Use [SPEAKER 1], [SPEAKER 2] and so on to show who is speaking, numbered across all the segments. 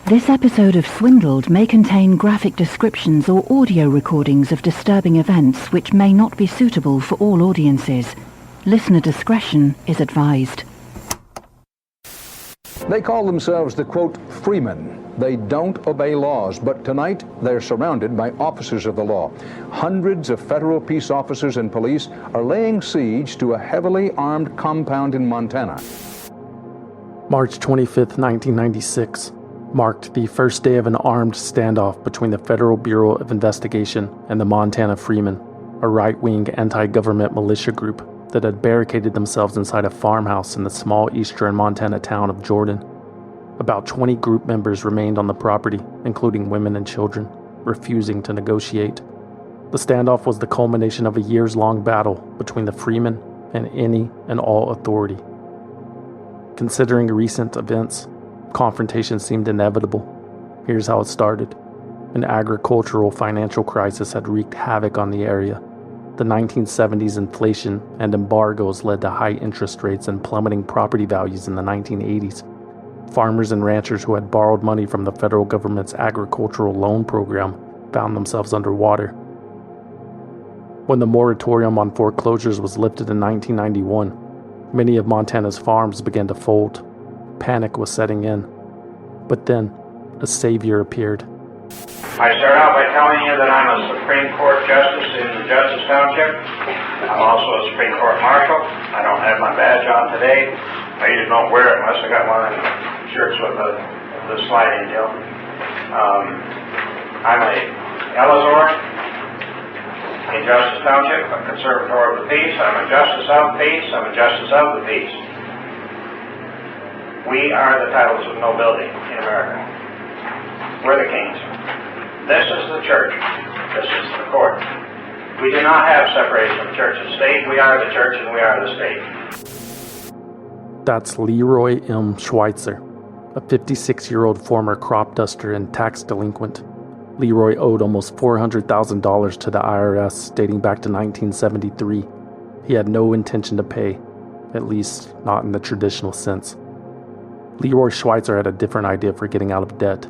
[SPEAKER 1] This episode of Swindled may contain graphic descriptions or audio recordings of disturbing events which may not be suitable for all audiences. Listener discretion is advised.
[SPEAKER 2] They call themselves the, quote, Freemen. They don't obey laws, but tonight they're surrounded by officers of the law. Hundreds of federal peace officers and police are laying siege to a heavily armed compound in Montana.
[SPEAKER 3] March 25th, 1996, marked the first day of an armed standoff between the Federal Bureau of Investigation and the Montana Freemen, a right-wing anti-government militia group that had barricaded themselves inside a farmhouse in the small eastern Montana town of Jordan. About 20 group members remained on the property, including women and children, refusing to negotiate. The standoff was the culmination of a years-long battle between the Freemen and any and all authority. Considering recent events, confrontation seemed inevitable. Here's how it started. An agricultural financial crisis had wreaked havoc on the area. The 1970s inflation and embargoes led to high interest rates and plummeting property values in the 1980s. Farmers and ranchers who had borrowed money from the federal government's agricultural loan program found themselves underwater. When the moratorium on foreclosures was lifted in 1991, many of Montana's farms began to fold. Panic was setting in. But then, a savior appeared.
[SPEAKER 4] I start out by telling you that I'm a Supreme Court Justice in Justice Township. I'm also a Supreme Court Marshal. I don't have my badge on today. I usually don't wear it unless I got one of the shirts with the sliding deal. I'm a Elazor in Justice Township, a Conservator of the Peace. I'm a Justice of Peace. I'm a Justice of the Peace. We are the titles of nobility in America. We're the kings. This is the church. This is the court. We do not have separation of church and state. We are the church and we are the state.
[SPEAKER 3] That's Leroy M. Schweitzer, a 56-year-old former crop duster and tax delinquent. Leroy owed almost $400,000 to the IRS dating back to 1973. He had no intention to pay, at least not in the traditional sense. Leroy Schweitzer had a different idea for getting out of debt,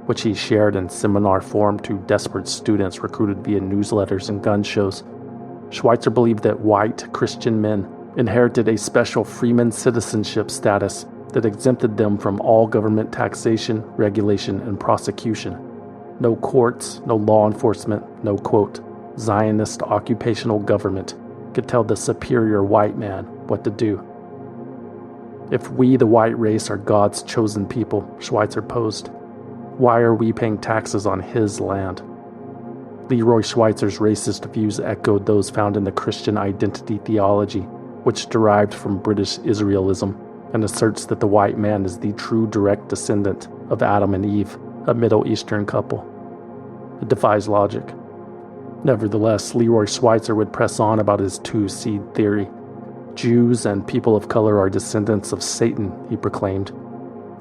[SPEAKER 3] which he shared in seminar form to desperate students recruited via newsletters and gun shows. Schweitzer believed that white Christian men inherited a special freeman citizenship status that exempted them from all government taxation, regulation, and prosecution. No courts, no law enforcement, no, quote, Zionist occupational government could tell the superior white man what to do. If we, the white race, are God's chosen people, Schweitzer posed, why are we paying taxes on his land? Leroy Schweitzer's racist views echoed those found in the Christian identity theology, which derived from British Israelism and asserts that the white man is the true direct descendant of Adam and Eve, a Middle Eastern couple. It defies logic. Nevertheless, Leroy Schweitzer would press on about his two-seed theory. Jews and people of color are descendants of Satan, he proclaimed.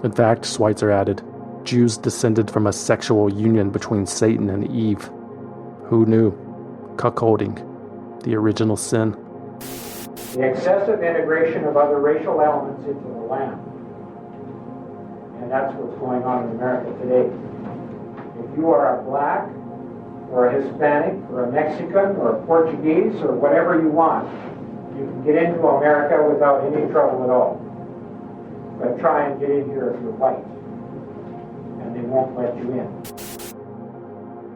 [SPEAKER 3] In fact, Schweitzer added, Jews descended from a sexual union between Satan and Eve. Who knew? Cuckolding, the original sin.
[SPEAKER 5] The excessive integration of other racial elements into the land. And that's what's going on in America today. If you are a black, or a Hispanic, or a Mexican, or a Portuguese, or whatever you want, you can get into America without any trouble at all. But try and get in here if you're white. And they won't let you in.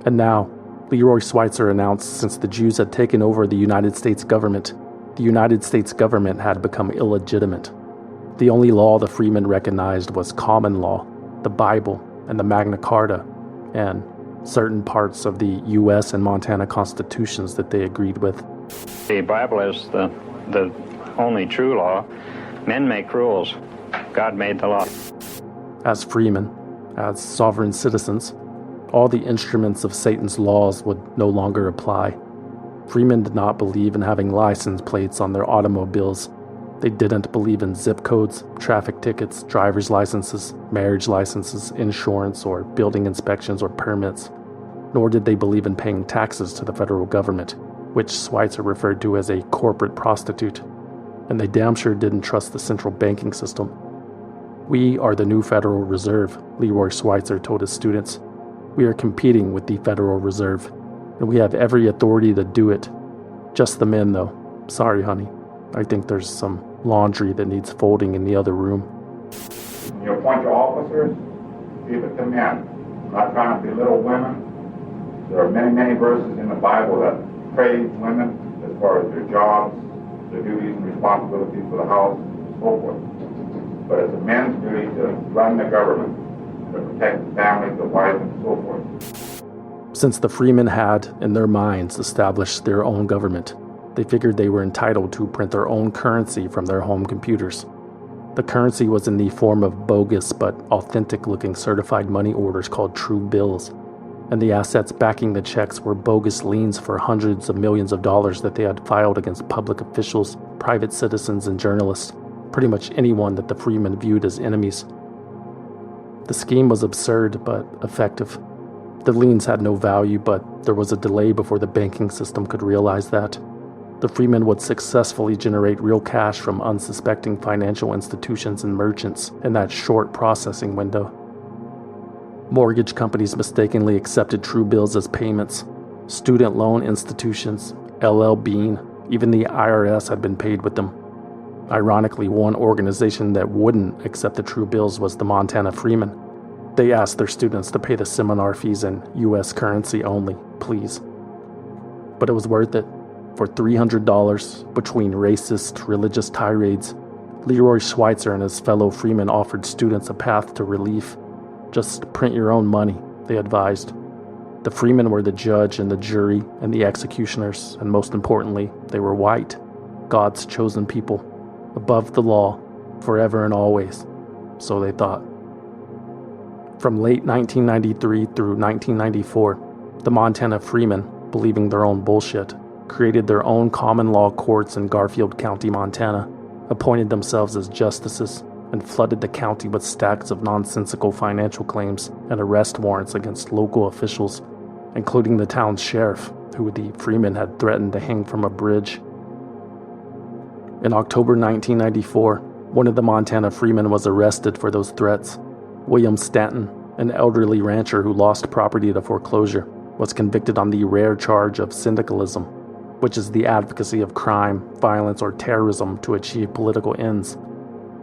[SPEAKER 3] And now, Leroy Schweitzer announced since the Jews had taken over the United States government, the United States government had become illegitimate. The only law the Freemen recognized was common law, the Bible, and the Magna Carta, and certain parts of the U.S. and Montana constitutions that they agreed with.
[SPEAKER 6] The Bible is the only true law. Men make rules. God made the law.
[SPEAKER 3] As freemen, as sovereign citizens, all the instruments of Satan's laws would no longer apply. Freemen did not believe in having license plates on their automobiles. They didn't believe in zip codes, traffic tickets, driver's licenses, marriage licenses, insurance, or building inspections or permits. Nor did they believe in paying taxes to the federal government, which Schweitzer referred to as a corporate prostitute. And they damn sure didn't trust the central banking system. "We are the new Federal Reserve," Leroy Schweitzer told his students. "We are competing with the Federal Reserve, and we have every authority to do it. Just the men, though. Sorry, honey. I think there's some laundry that needs folding in the other room."
[SPEAKER 7] You appoint your officers, keep it to men. I'm not trying to belittle women. There are many verses in the Bible that praise women as far as their jobs, their duties and responsibilities for the house, and so forth. But it's a man's duty to run the government, to protect the family, the wife, and so forth.
[SPEAKER 3] Since the Freemen had, in their minds, established their own government, they figured they were entitled to print their own currency from their home computers. The currency was in the form of bogus but authentic-looking certified money orders called true bills, and the assets backing the checks were bogus liens for hundreds of millions of dollars that they had filed against public officials, private citizens, and journalists, pretty much anyone that the Freemen viewed as enemies. The scheme was absurd but effective. The liens had no value, but there was a delay before the banking system could realize that. The Freemen would successfully generate real cash from unsuspecting financial institutions and merchants in that short processing window. Mortgage companies mistakenly accepted true bills as payments. Student loan institutions, LL Bean, even the IRS had been paid with them. Ironically, one organization that wouldn't accept the true bills was the Montana Freemen. They asked their students to pay the seminar fees in U.S. currency only, please. But it was worth it. For $300, between racist, religious tirades, Leroy Schweitzer and his fellow Freemen offered students a path to relief. Just print your own money, they advised. The Freemen were the judge and the jury and the executioners, and most importantly, they were white, God's chosen people, above the law, forever and always, so they thought. From late 1993 through 1994, the Montana Freemen, believing their own bullshit, created their own common law courts in Garfield County, Montana, appointed themselves as justices, and flooded the county with stacks of nonsensical financial claims and arrest warrants against local officials, including the town's sheriff, who the Freemen had threatened to hang from a bridge. In October 1994, one of the Montana Freemen was arrested for those threats. William Stanton, an elderly rancher who lost property to foreclosure, was convicted on the rare charge of syndicalism, which is the advocacy of crime, violence, or terrorism to achieve political ends.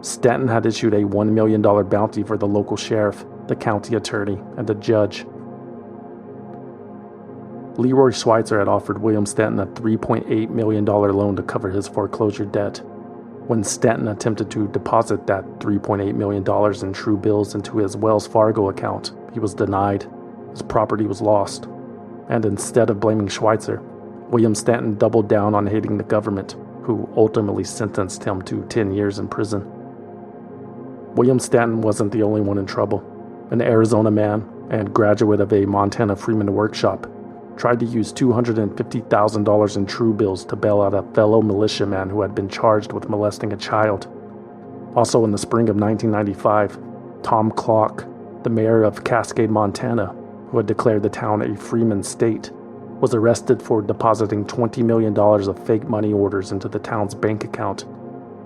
[SPEAKER 3] Stanton had issued a $1 million bounty for the local sheriff, the county attorney, and a judge. Leroy Schweitzer had offered William Stanton a $3.8 million loan to cover his foreclosure debt. When Stanton attempted to deposit that $3.8 million in true bills into his Wells Fargo account, he was denied. His property was lost. And instead of blaming Schweitzer, William Stanton doubled down on hating the government, who ultimately sentenced him to 10 years in prison. William Stanton wasn't the only one in trouble. An Arizona man and graduate of a Montana Freemen workshop tried to use $250,000 in true bills to bail out a fellow militiaman who had been charged with molesting a child. Also in the spring of 1995, Tom Clark, the mayor of Cascade, Montana, who had declared the town a Freeman state, was arrested for depositing $20 million of fake money orders into the town's bank account.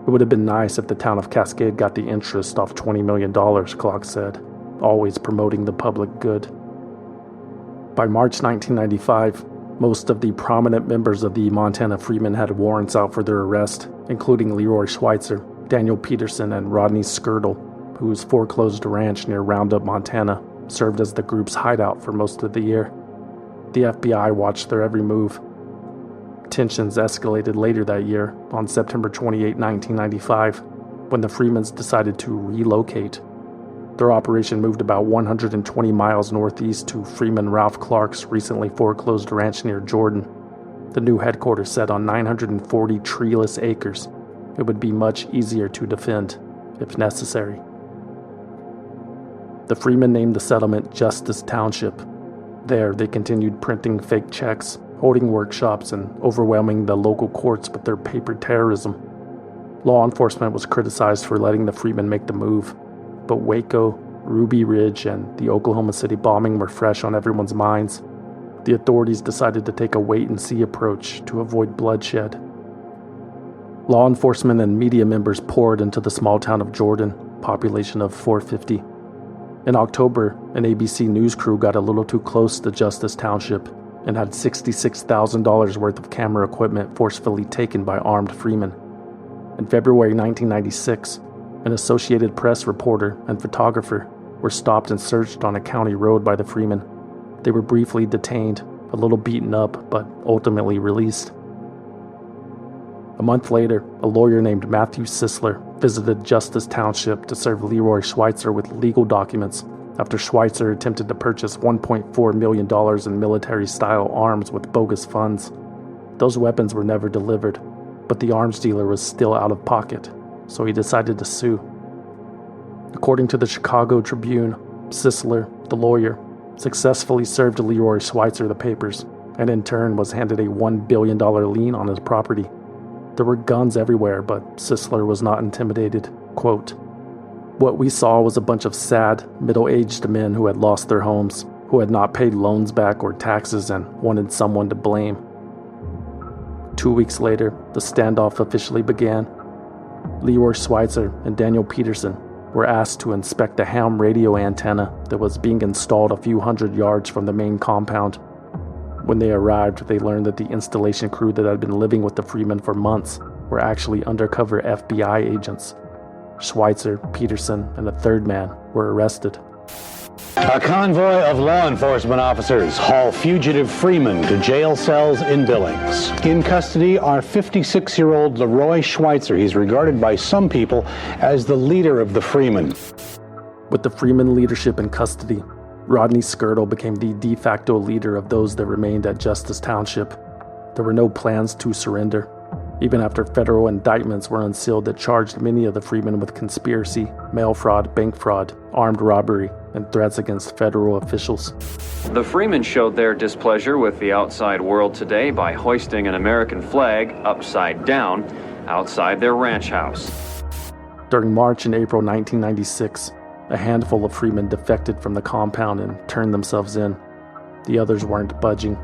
[SPEAKER 3] It would have been nice if the town of Cascade got the interest off $20 million, Clark said, always promoting the public good. By March 1995, most of the prominent members of the Montana Freemen had warrants out for their arrest, including Leroy Schweitzer, Daniel Peterson, and Rodney Skirtle, whose foreclosed ranch near Roundup, Montana, served as the group's hideout for most of the year. The FBI watched their every move. Tensions escalated later that year, on September 28, 1995, when the Freemens decided to relocate. Their operation moved about 120 miles northeast to Freeman Ralph Clark's recently foreclosed ranch near Jordan. The new headquarters sat on 940 treeless acres. It would be much easier to defend, if necessary. The Freemen named the settlement Justice Township. There, they continued printing fake checks, holding workshops, and overwhelming the local courts with their paper terrorism. Law enforcement was criticized for letting the Freemen make the move, but Waco, Ruby Ridge, and the Oklahoma City bombing were fresh on everyone's minds. The authorities decided to take a wait-and-see approach to avoid bloodshed. Law enforcement and media members poured into the small town of Jordan, population of 450. In October, an ABC News crew got a little too close to Justice Township and had $66,000 worth of camera equipment forcefully taken by armed freemen. In February 1996, an Associated Press reporter and photographer were stopped and searched on a county road by the freemen. They were briefly detained, a little beaten up, but ultimately released. A month later, a lawyer named Matthew Sisler visited Justice Township to serve Leroy Schweitzer with legal documents after Schweitzer attempted to purchase $1.4 million in military-style arms with bogus funds. Those weapons were never delivered, but the arms dealer was still out of pocket, so he decided to sue. According to the Chicago Tribune, Sisler, the lawyer, successfully served Leroy Schweitzer the papers, and in turn was handed a $1 billion lien on his property. There were guns everywhere, but Sisler was not intimidated. Quote, "What we saw was a bunch of sad, middle-aged men who had lost their homes, who had not paid loans back or taxes and wanted someone to blame." 2 weeks later, the standoff officially began. Leroy Schweitzer and Daniel Peterson were asked to inspect a ham radio antenna that was being installed a few hundred yards from the main compound. When they arrived, they learned that the installation crew that had been living with the Freemen for months were actually undercover FBI agents. Schweitzer, Peterson, and a third man were arrested.
[SPEAKER 8] A convoy of law enforcement officers haul fugitive Freemen to jail cells in Billings. In custody are 56-year-old Leroy Schweitzer. He's regarded by some people as the leader of the Freemen.
[SPEAKER 3] With the Freeman leadership in custody, Rodney Skirtle became the de facto leader of those that remained at Justice Township. There were no plans to surrender, even after federal indictments were unsealed that charged many of the Freemen with conspiracy, mail fraud, bank fraud, armed robbery, and threats against federal officials.
[SPEAKER 9] The Freemen showed their displeasure with the outside world today by hoisting an American flag upside down outside their ranch house.
[SPEAKER 3] During March and April 1996, a handful of Freemen defected from the compound and turned themselves in. The others weren't budging.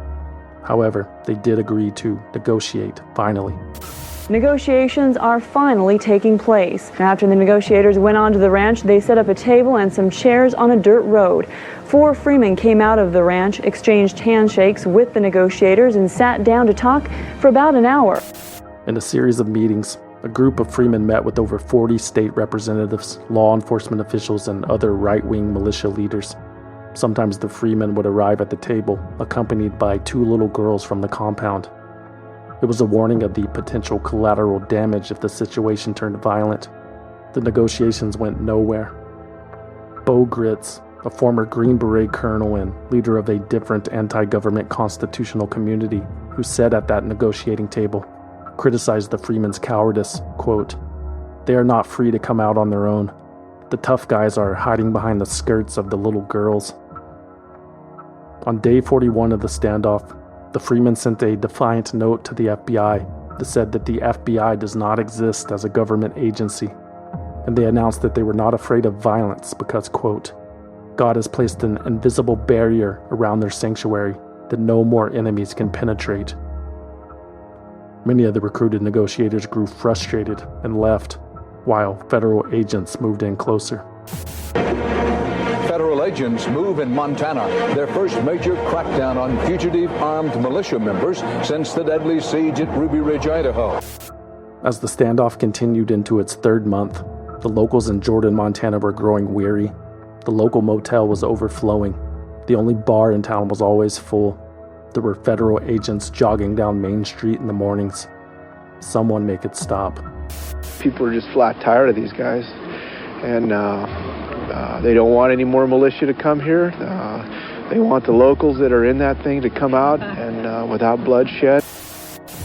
[SPEAKER 3] However, they did agree to negotiate, finally.
[SPEAKER 10] Negotiations are finally taking place. After the negotiators went onto the ranch, they set up a table and some chairs on a dirt road. 4 Freemen came out of the ranch, exchanged handshakes with the negotiators, and sat down to talk for about an hour.
[SPEAKER 3] In a series of meetings, a group of Freemen met with over 40 state representatives, law enforcement officials, and other right-wing militia leaders. Sometimes the Freemen would arrive at the table, accompanied by 2 little girls from the compound. It was a warning of the potential collateral damage if the situation turned violent. The negotiations went nowhere. Bo Gritz, a former Green Beret colonel and leader of a different anti-government constitutional community, who sat at that negotiating table, criticized the Freemen's cowardice. Quote, "They are not free to come out on their own. The tough guys are hiding behind the skirts of the little girls." On day 41 of the standoff, the Freemen sent a defiant note to the FBI that said that the FBI does not exist as a government agency, and they announced that they were not afraid of violence because, quote, "God has placed an invisible barrier around their sanctuary that no more enemies can penetrate." Many of the recruited negotiators grew frustrated and left, while federal agents moved in closer.
[SPEAKER 2] Federal agents move in Montana, their first major crackdown on fugitive armed militia members since the deadly siege at Ruby Ridge, Idaho.
[SPEAKER 3] As the standoff continued into its 3rd month, the locals in Jordan, Montana were growing weary. The local motel was overflowing. The only bar in town was always full. There were federal agents jogging down Main Street in the mornings. Someone make it stop.
[SPEAKER 11] People are just flat tired of these guys, and they don't want any more militia to come here. They want the locals that are in that thing to come out and without bloodshed.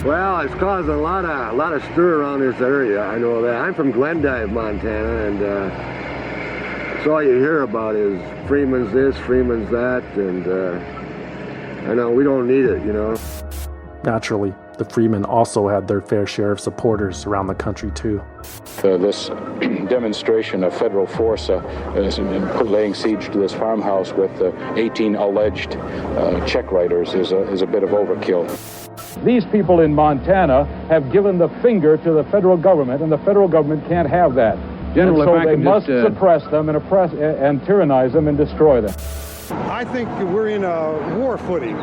[SPEAKER 12] Well, it's caused a lot of stir around this area. I know that. I'm from Glendive, Montana, and that's all you hear about is Freeman's this, Freeman's that, and I know we don't need it, you know.
[SPEAKER 3] Naturally, the Freemen also had their fair share of supporters around the country too.
[SPEAKER 13] This demonstration of federal force laying siege to this farmhouse with 18 alleged check writers is a bit of overkill.
[SPEAKER 14] These people in Montana have given the finger to the federal government, and the federal government can't have that. General,
[SPEAKER 15] so
[SPEAKER 14] if I
[SPEAKER 15] they
[SPEAKER 14] can
[SPEAKER 15] must
[SPEAKER 14] just,
[SPEAKER 15] suppress them and oppress and tyrannize them and destroy them.
[SPEAKER 16] I think we're in a war footing.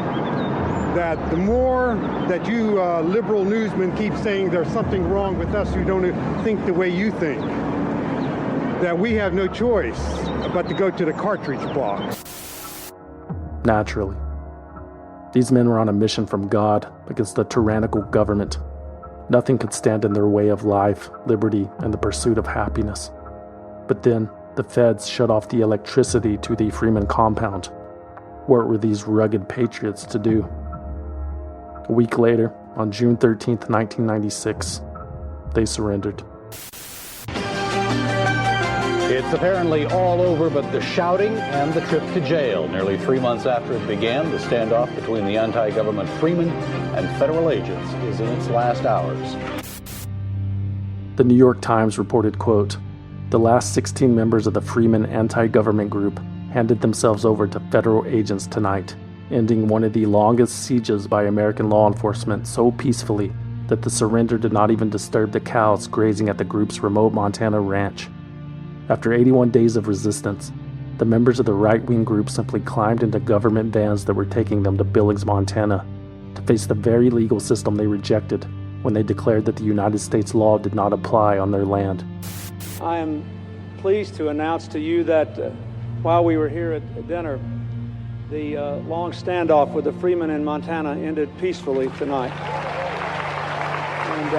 [SPEAKER 16] That the more that you liberal newsmen keep saying there's something wrong with us who don't think the way you think, that we have no choice but to go to the cartridge box.
[SPEAKER 3] Naturally. These men were on a mission from God against the tyrannical government. Nothing could stand in their way of life, liberty, and the pursuit of happiness. But then, the feds shut off the electricity to the Freeman compound. What were these rugged patriots to do? A week later, on June 13th, 1996, they surrendered.
[SPEAKER 8] It's apparently all over but the shouting and the trip to jail. Nearly 3 months after it began, the standoff between the anti-government Freemen and federal agents is in its last hours.
[SPEAKER 3] The New York Times reported, quote, "The last 16 members of the Freeman anti-government group handed themselves over to federal agents tonight, ending one of the longest sieges by American law enforcement so peacefully that the surrender did not even disturb the cows grazing at the group's remote Montana ranch. After 81 days of resistance, the members of the right-wing group simply climbed into government vans that were taking them to Billings, Montana, to face the very legal system they rejected when they declared that the United States law did not apply on their land."
[SPEAKER 17] I am pleased to announce to you that while we were here at dinner, the long standoff with the Freemen in Montana ended peacefully tonight. And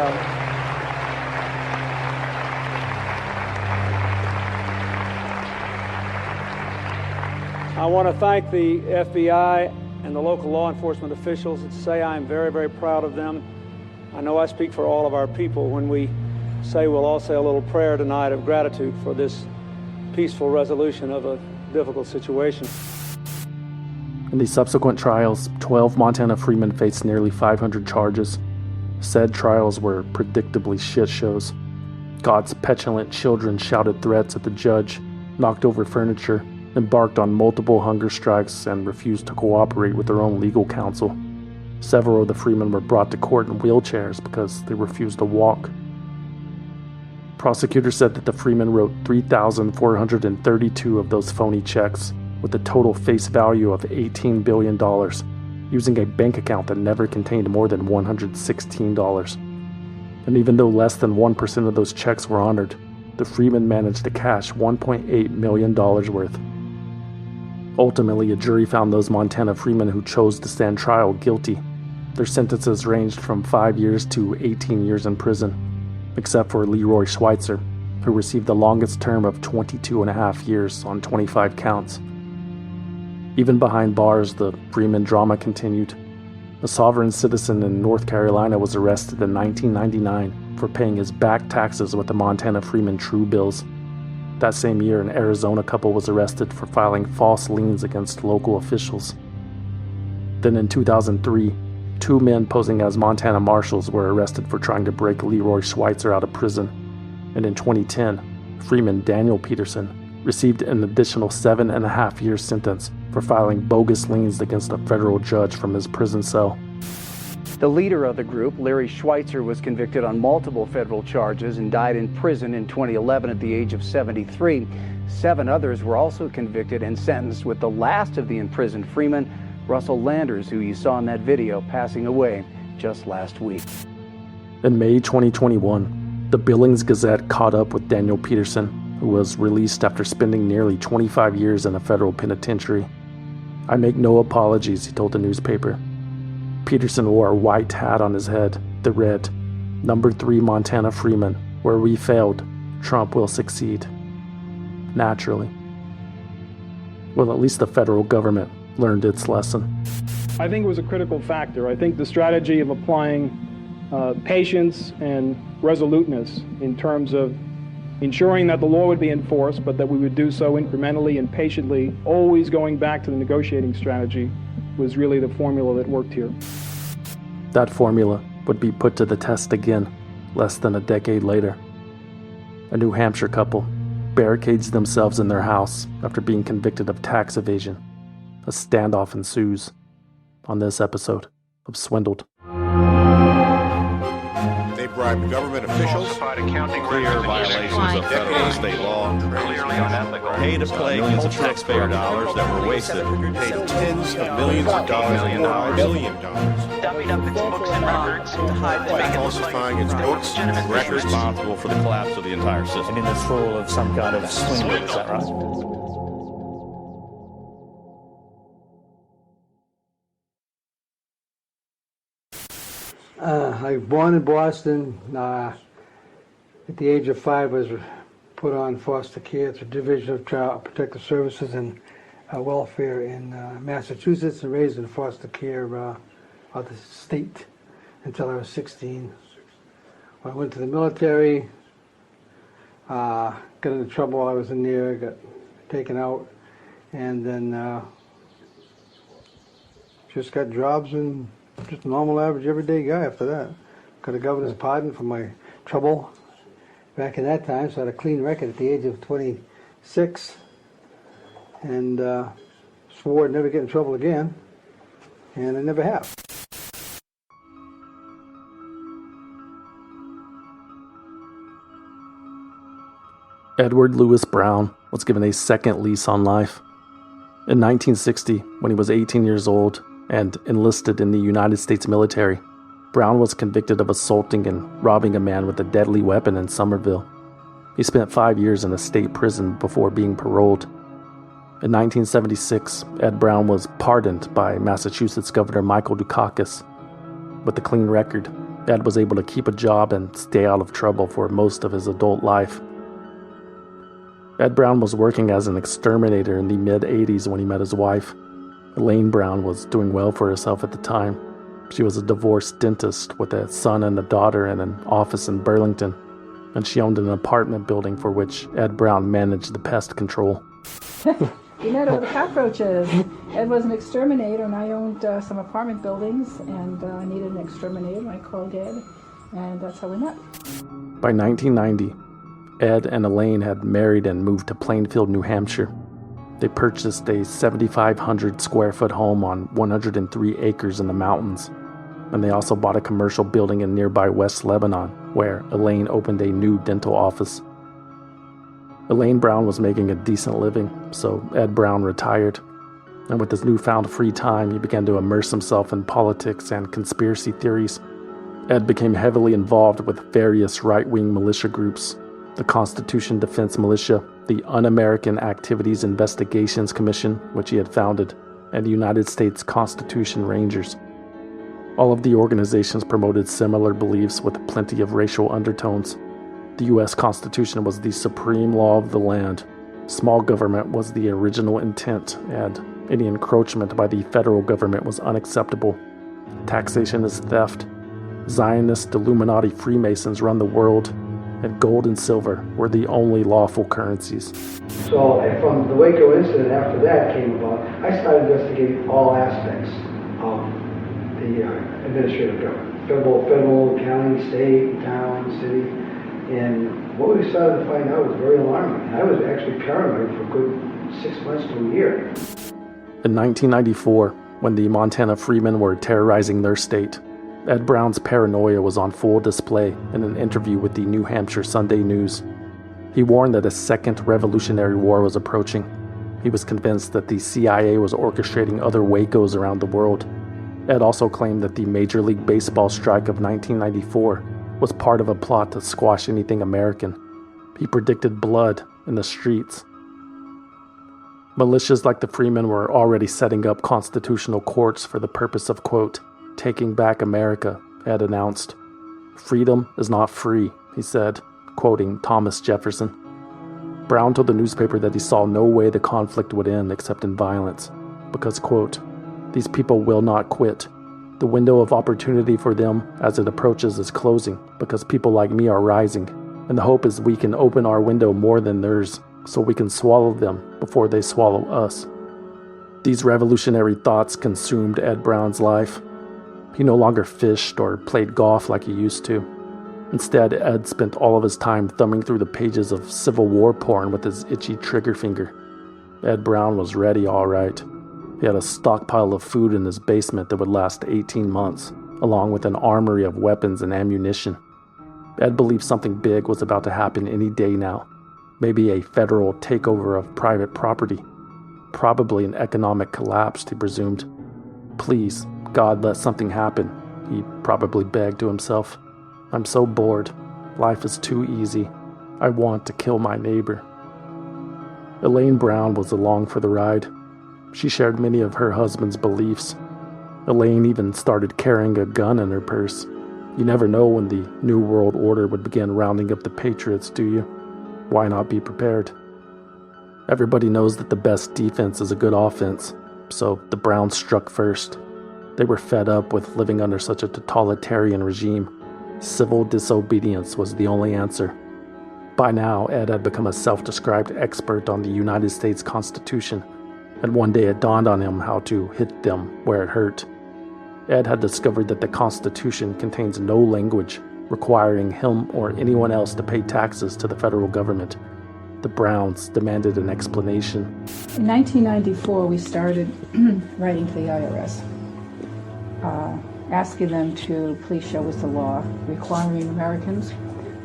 [SPEAKER 17] I want to thank the FBI and the local law enforcement officials and say I am very, very proud of them. I know I speak for all of our people when we say we'll all say a little prayer tonight of gratitude for this peaceful resolution of a difficult situation.
[SPEAKER 3] In the subsequent trials, 12 Montana Freemen faced nearly 500 charges. Said trials were predictably shit shows. God's petulant children shouted threats at the judge, knocked over furniture, embarked on multiple hunger strikes, and refused to cooperate with their own legal counsel. Several of the Freemen were brought to court in wheelchairs because they refused to walk. Prosecutors said that the Freemen wrote 3,432 of those phony checks, with a total face value of $18 billion, using a bank account that never contained more than $116. And even though less than 1% of those checks were honored, the Freemen managed to cash $1.8 million worth. Ultimately, a jury found those Montana Freemen who chose to stand trial guilty. Their sentences ranged from 5 years to 18 years in prison, except for Leroy Schweitzer, who received the longest term of 22.5 years on 25 counts. Even behind bars, the Freeman drama continued. A sovereign citizen in North Carolina was arrested in 1999 for paying his back taxes with the Montana Freeman true bills. That same year, an Arizona couple was arrested for filing false liens against local officials. Then in 2003, 2 men posing as Montana marshals were arrested for trying to break Leroy Schweitzer out of prison. And in 2010, Freeman Daniel Peterson received an additional 7.5-year sentence for filing bogus liens against a federal judge from his prison cell.
[SPEAKER 18] The leader of the group, Larry Schweitzer, was convicted on multiple federal charges and died in prison in 2011 at the age of 73. 7 others were also convicted and sentenced, with the last of the imprisoned Freemen, Russell Landers, who you saw in that video, passing away just last week.
[SPEAKER 3] In May 2021, the Billings Gazette caught up with Daniel Peterson, who was released after spending nearly 25 years in a federal penitentiary. "I make no apologies," he told the newspaper. Peterson wore a white hat on his head that read, "Number 3 Montana Freeman, where we failed, Trump will succeed." Naturally. Well, at least the federal government learned its lesson.
[SPEAKER 19] I think it was a critical factor. I think the strategy of applying patience and resoluteness in terms of ensuring that the law would be enforced, but that we would do so incrementally and patiently, always going back to the negotiating strategy, was really the formula that worked here.
[SPEAKER 3] That formula would be put to the test again, less than a decade later. A New Hampshire couple barricades themselves in their house after being convicted of tax evasion. A standoff ensues on this episode of Swindled.
[SPEAKER 20] They
[SPEAKER 14] ascribed government officials, clear violations of federal and state law, pay to play millions of taxpayer dollars that were wasted, paid tens of millions of dollars, $1 billion. By falsifying its books and records, responsible for the collapse of the entire system.
[SPEAKER 20] And in this role of some kind of swindler, is that right?
[SPEAKER 21] I was born in Boston. At the age of 5, I was put on foster care through Division of Child Protective Services and Welfare in Massachusetts, and raised in foster care of the state until I was 16. I went to the military, got into trouble while I was in there, got taken out, and then just got jobs and just a normal, average, everyday guy after that. Got a governor's pardon for my trouble back in that time, so I had a clean record at the age of 26, and swore I'd never get in trouble again, and I never have.
[SPEAKER 3] Edward Lewis Brown was given a second lease on life. In 1960, when he was 18 years old and enlisted in the United States military, Brown was convicted of assaulting and robbing a man with a deadly weapon in Somerville. He spent 5 years in a state prison before being paroled. In 1976, Ed Brown was pardoned by Massachusetts Governor Michael Dukakis. With a clean record, Ed was able to keep a job and stay out of trouble for most of his adult life. Ed Brown was working as an exterminator in the mid-'80s when he met his wife. Elaine Brown was doing well for herself at the time. She was a divorced dentist with a son and a daughter in an office in Burlington, and she owned an apartment building for which Ed Brown managed the pest control.
[SPEAKER 22] You met over the cockroaches. Ed was an exterminator, and I owned some apartment buildings, and I needed an exterminator, and I called Ed, and that's how we met.
[SPEAKER 3] By 1990, Ed and Elaine had married and moved to Plainfield, New Hampshire. They purchased a 7,500 square foot home on 103 acres in the mountains, and they also bought a commercial building in nearby West Lebanon, where Elaine opened a new dental office. Elaine Brown was making a decent living, so Ed Brown retired, and with his newfound free time, he began to immerse himself in politics and conspiracy theories. Ed became heavily involved with various right-wing militia groups, the Constitution Defense Militia, the Un-American Activities Investigations Commission, which he had founded, and the United States Constitution Rangers. All of the organizations promoted similar beliefs with plenty of racial undertones. The U.S. Constitution was the supreme law of the land. Small government was the original intent, and any encroachment by the federal government was unacceptable. Taxation is theft. Zionist Illuminati Freemasons run the world, and gold and silver were the only lawful currencies.
[SPEAKER 21] So from the Waco incident, after that came about, I started investigating all aspects of the administrative government. Federal, county, state, town, city. And what we started to find out was very alarming. I was actually paranoid for a good 6 months to a year.
[SPEAKER 3] In 1994, when the Montana Freemen were terrorizing their state, Ed Brown's paranoia was on full display in an interview with the New Hampshire Sunday News. He warned that a second Revolutionary War was approaching. He was convinced that the CIA was orchestrating other Wacos around the world. Ed also claimed that the Major League Baseball strike of 1994 was part of a plot to squash anything American. He predicted blood in the streets. Militias like the Freemen were already setting up constitutional courts for the purpose of, quote, taking back America, Ed announced. Freedom is not free, he said, quoting Thomas Jefferson. Brown told the newspaper that he saw no way the conflict would end except in violence, because, quote, these people will not quit. The window of opportunity for them as it approaches is closing because people like me are rising, and the hope is we can open our window more than theirs so we can swallow them before they swallow us. These revolutionary thoughts consumed Ed Brown's life. He no longer fished or played golf like he used to. Instead, Ed spent all of his time thumbing through the pages of Civil War porn with his itchy trigger finger. Ed Brown was ready, all right. He had a stockpile of food in his basement that would last 18 months, along with an armory of weapons and ammunition. Ed believed something big was about to happen any day now. Maybe a federal takeover of private property. Probably an economic collapse, he presumed. Please, God, let something happen, he probably begged to himself. I'm so bored. Life is too easy. I want to kill my neighbor. Elaine Brown was along for the ride. She shared many of her husband's beliefs. Elaine even started carrying a gun in her purse. You never know when the New World Order would begin rounding up the patriots, do you? Why not be prepared? Everybody knows that the best defense is a good offense, so the Browns struck first. They were fed up with living under such a totalitarian regime. Civil disobedience was the only answer. By now, Ed had become a self-described expert on the United States Constitution, and one day it dawned on him how to hit them where it hurt. Ed had discovered that the Constitution contains no language requiring him or anyone else to pay taxes to the federal government. The Browns demanded an explanation.
[SPEAKER 22] In 1994, we started writing to the IRS, asking them to please show us the law requiring Americans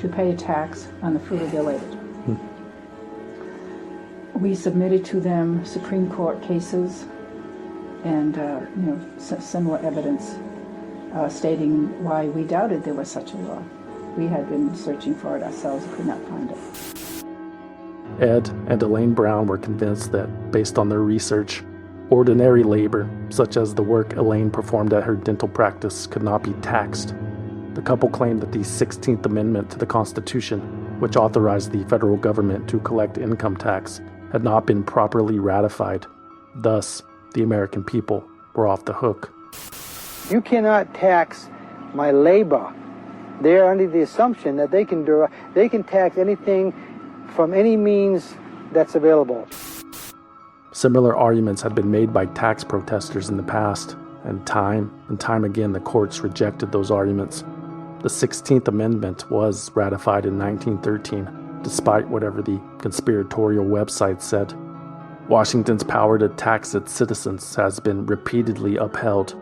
[SPEAKER 22] to pay a tax on the fruit of their labor. We submitted to them Supreme Court cases and similar evidence stating why we doubted there was such a law. We had been searching for it ourselves and could not find it.
[SPEAKER 3] Ed and Elaine Brown were convinced that, based on their research, ordinary labor, such as the work Elaine performed at her dental practice, could not be taxed. The couple claimed that the 16th Amendment to the Constitution, which authorized the federal government to collect income tax, had not been properly ratified. Thus, the American people were off the hook.
[SPEAKER 1] You cannot tax my labor. They're under the assumption that they can tax anything from any means that's available.
[SPEAKER 3] Similar arguments had been made by tax protesters in the past, and time again the courts rejected those arguments. The 16th Amendment was ratified in 1913, despite whatever the conspiratorial website said. Washington's power to tax its citizens has been repeatedly upheld.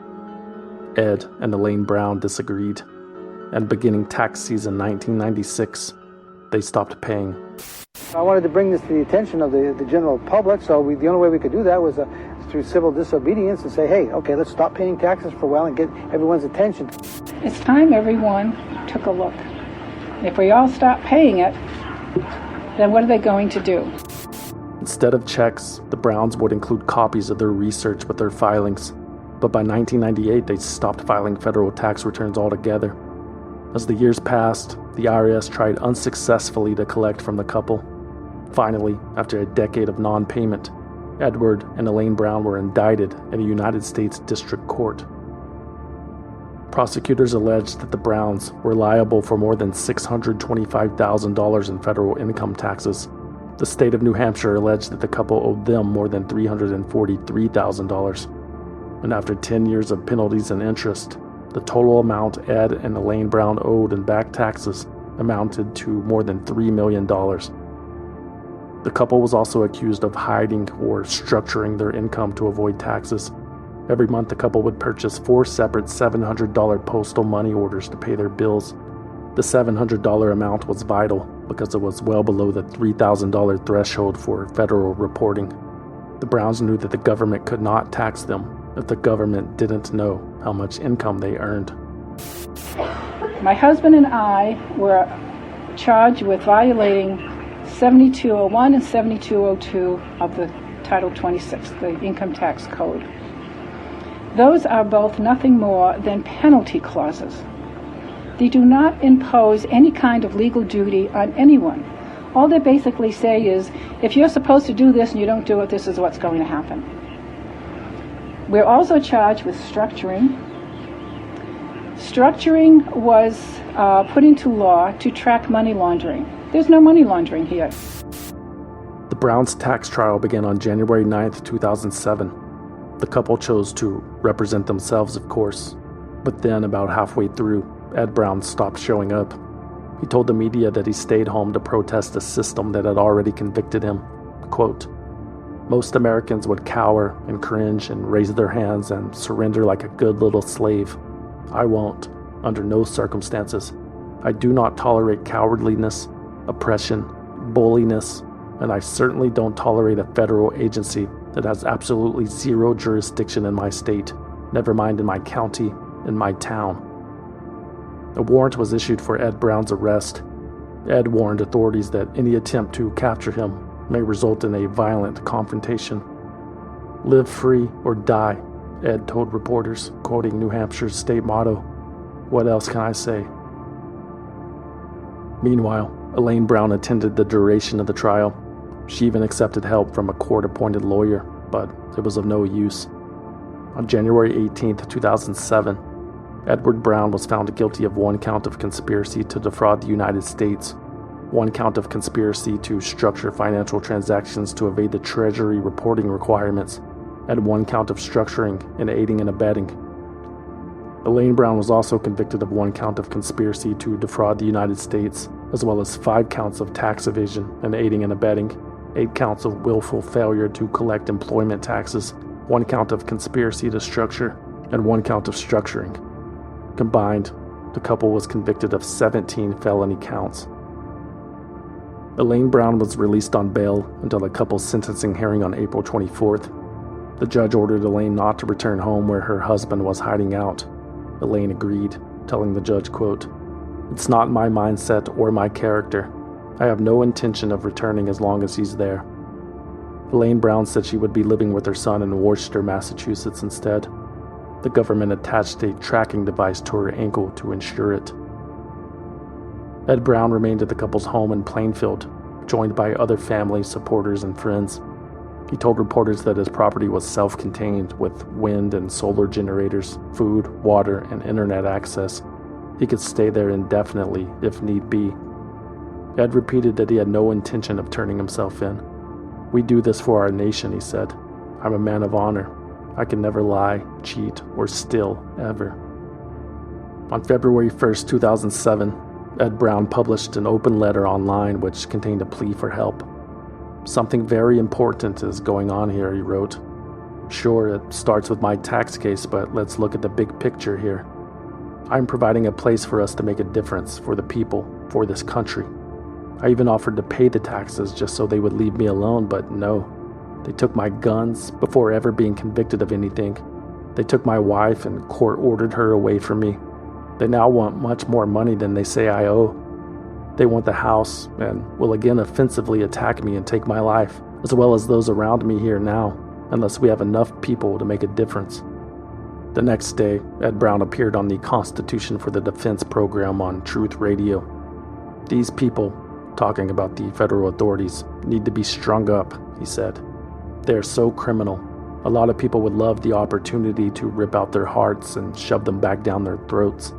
[SPEAKER 3] Ed and Elaine Brown disagreed, and beginning tax season 1996, they stopped paying.
[SPEAKER 1] I wanted to bring this to the attention of the general public, so the only way we could do that was through civil disobedience and say, hey, okay, let's stop paying taxes for a while and get everyone's attention.
[SPEAKER 22] It's time everyone took a look. If we all stop paying it, then what are they going to do?
[SPEAKER 3] Instead of checks, the Browns would include copies of their research with their filings. But by 1998, they stopped filing federal tax returns altogether. As the years passed, the IRS tried unsuccessfully to collect from the couple. Finally, after a decade of non-payment, Edward and Elaine Brown were indicted in a United States District Court. Prosecutors alleged that the Browns were liable for more than $625,000 in federal income taxes. The state of New Hampshire alleged that the couple owed them more than $343,000. And after 10 years of penalties and interest, the total amount Ed and Elaine Brown owed in back taxes amounted to more than $3 million. The couple was also accused of hiding or structuring their income to avoid taxes. Every month, the couple would purchase 4 separate $700 postal money orders to pay their bills. The $700 amount was vital because it was well below the $3,000 threshold for federal reporting. The Browns knew that the government could not tax them if the government didn't know how much income they earned.
[SPEAKER 22] My husband and I were charged with violating 7201 and 7202 of the Title 26, the Income Tax Code. Those are both nothing more than penalty clauses. They do not impose any kind of legal duty on anyone. All they basically say is, if you're supposed to do this and you don't do it, this is what's going to happen. We're also charged with structuring. Structuring was put into law to track money laundering. There's no money laundering here.
[SPEAKER 3] The Browns' tax trial began on January 9th, 2007. The couple chose to represent themselves, of course. But then, about halfway through, Ed Brown stopped showing up. He told the media that he stayed home to protest a system that had already convicted him. Quote, "Most Americans would cower and cringe and raise their hands and surrender like a good little slave. I won't, under no circumstances. I do not tolerate cowardliness, oppression, bulliness, and I certainly don't tolerate a federal agency that has absolutely zero jurisdiction in my state, never mind in my county, in my town. A warrant was issued for Ed Brown's arrest. Ed warned authorities that any attempt to capture him may result in a violent confrontation. "Live free or die," Ed told reporters, quoting New Hampshire's state motto. "What else can I say?" Meanwhile, Elaine Brown attended the duration of the trial. She even accepted help from a court-appointed lawyer, but it was of no use. On January 18, 2007, Edward Brown was found guilty of one count of conspiracy to defraud the United States, one count of conspiracy to structure financial transactions to evade the Treasury reporting requirements, and one count of structuring and aiding and abetting. Elaine Brown was also convicted of one count of conspiracy to defraud the United States, as well as 5 counts of tax evasion and aiding and abetting, 8 counts of willful failure to collect employment taxes, 1 count of conspiracy to structure, and 1 count of structuring. Combined, the couple was convicted of 17 felony counts. Elaine Brown was released on bail until the couple's sentencing hearing on April 24th. The judge ordered Elaine not to return home where her husband was hiding out. Elaine agreed, telling the judge, quote, "It's not my mindset or my character. I have no intention of returning as long as he's there." Elaine Brown said she would be living with her son in Worcester, Massachusetts instead. The government attached a tracking device to her ankle to ensure it. Ed Brown remained at the couple's home in Plainfield, joined by other family, supporters, and friends. He told reporters that his property was self-contained with wind and solar generators, food, water, and internet access. He could stay there indefinitely if need be. Ed repeated that he had no intention of turning himself in. "We do this for our nation," he said. "I'm a man of honor. I can never lie, cheat, or steal, ever." On February 1st, 2007, Ed Brown published an open letter online which contained a plea for help. "Something very important is going on here," he wrote. "Sure, it starts with my tax case, but let's look at the big picture here. I'm providing a place for us to make a difference for the people, for this country. I even offered to pay the taxes just so they would leave me alone, but no. They took my guns before ever being convicted of anything. They took my wife and court-ordered her away from me. They now want much more money than they say I owe. They want the house and will again offensively attack me and take my life, as well as those around me here now, unless we have enough people to make a difference." The next day, Ed Brown appeared on the Constitution for the Defense program on Truth Radio. "These people, talking about the federal authorities, need to be strung up," he said. "They are so criminal. A lot of people would love the opportunity to rip out their hearts and shove them back down their throats."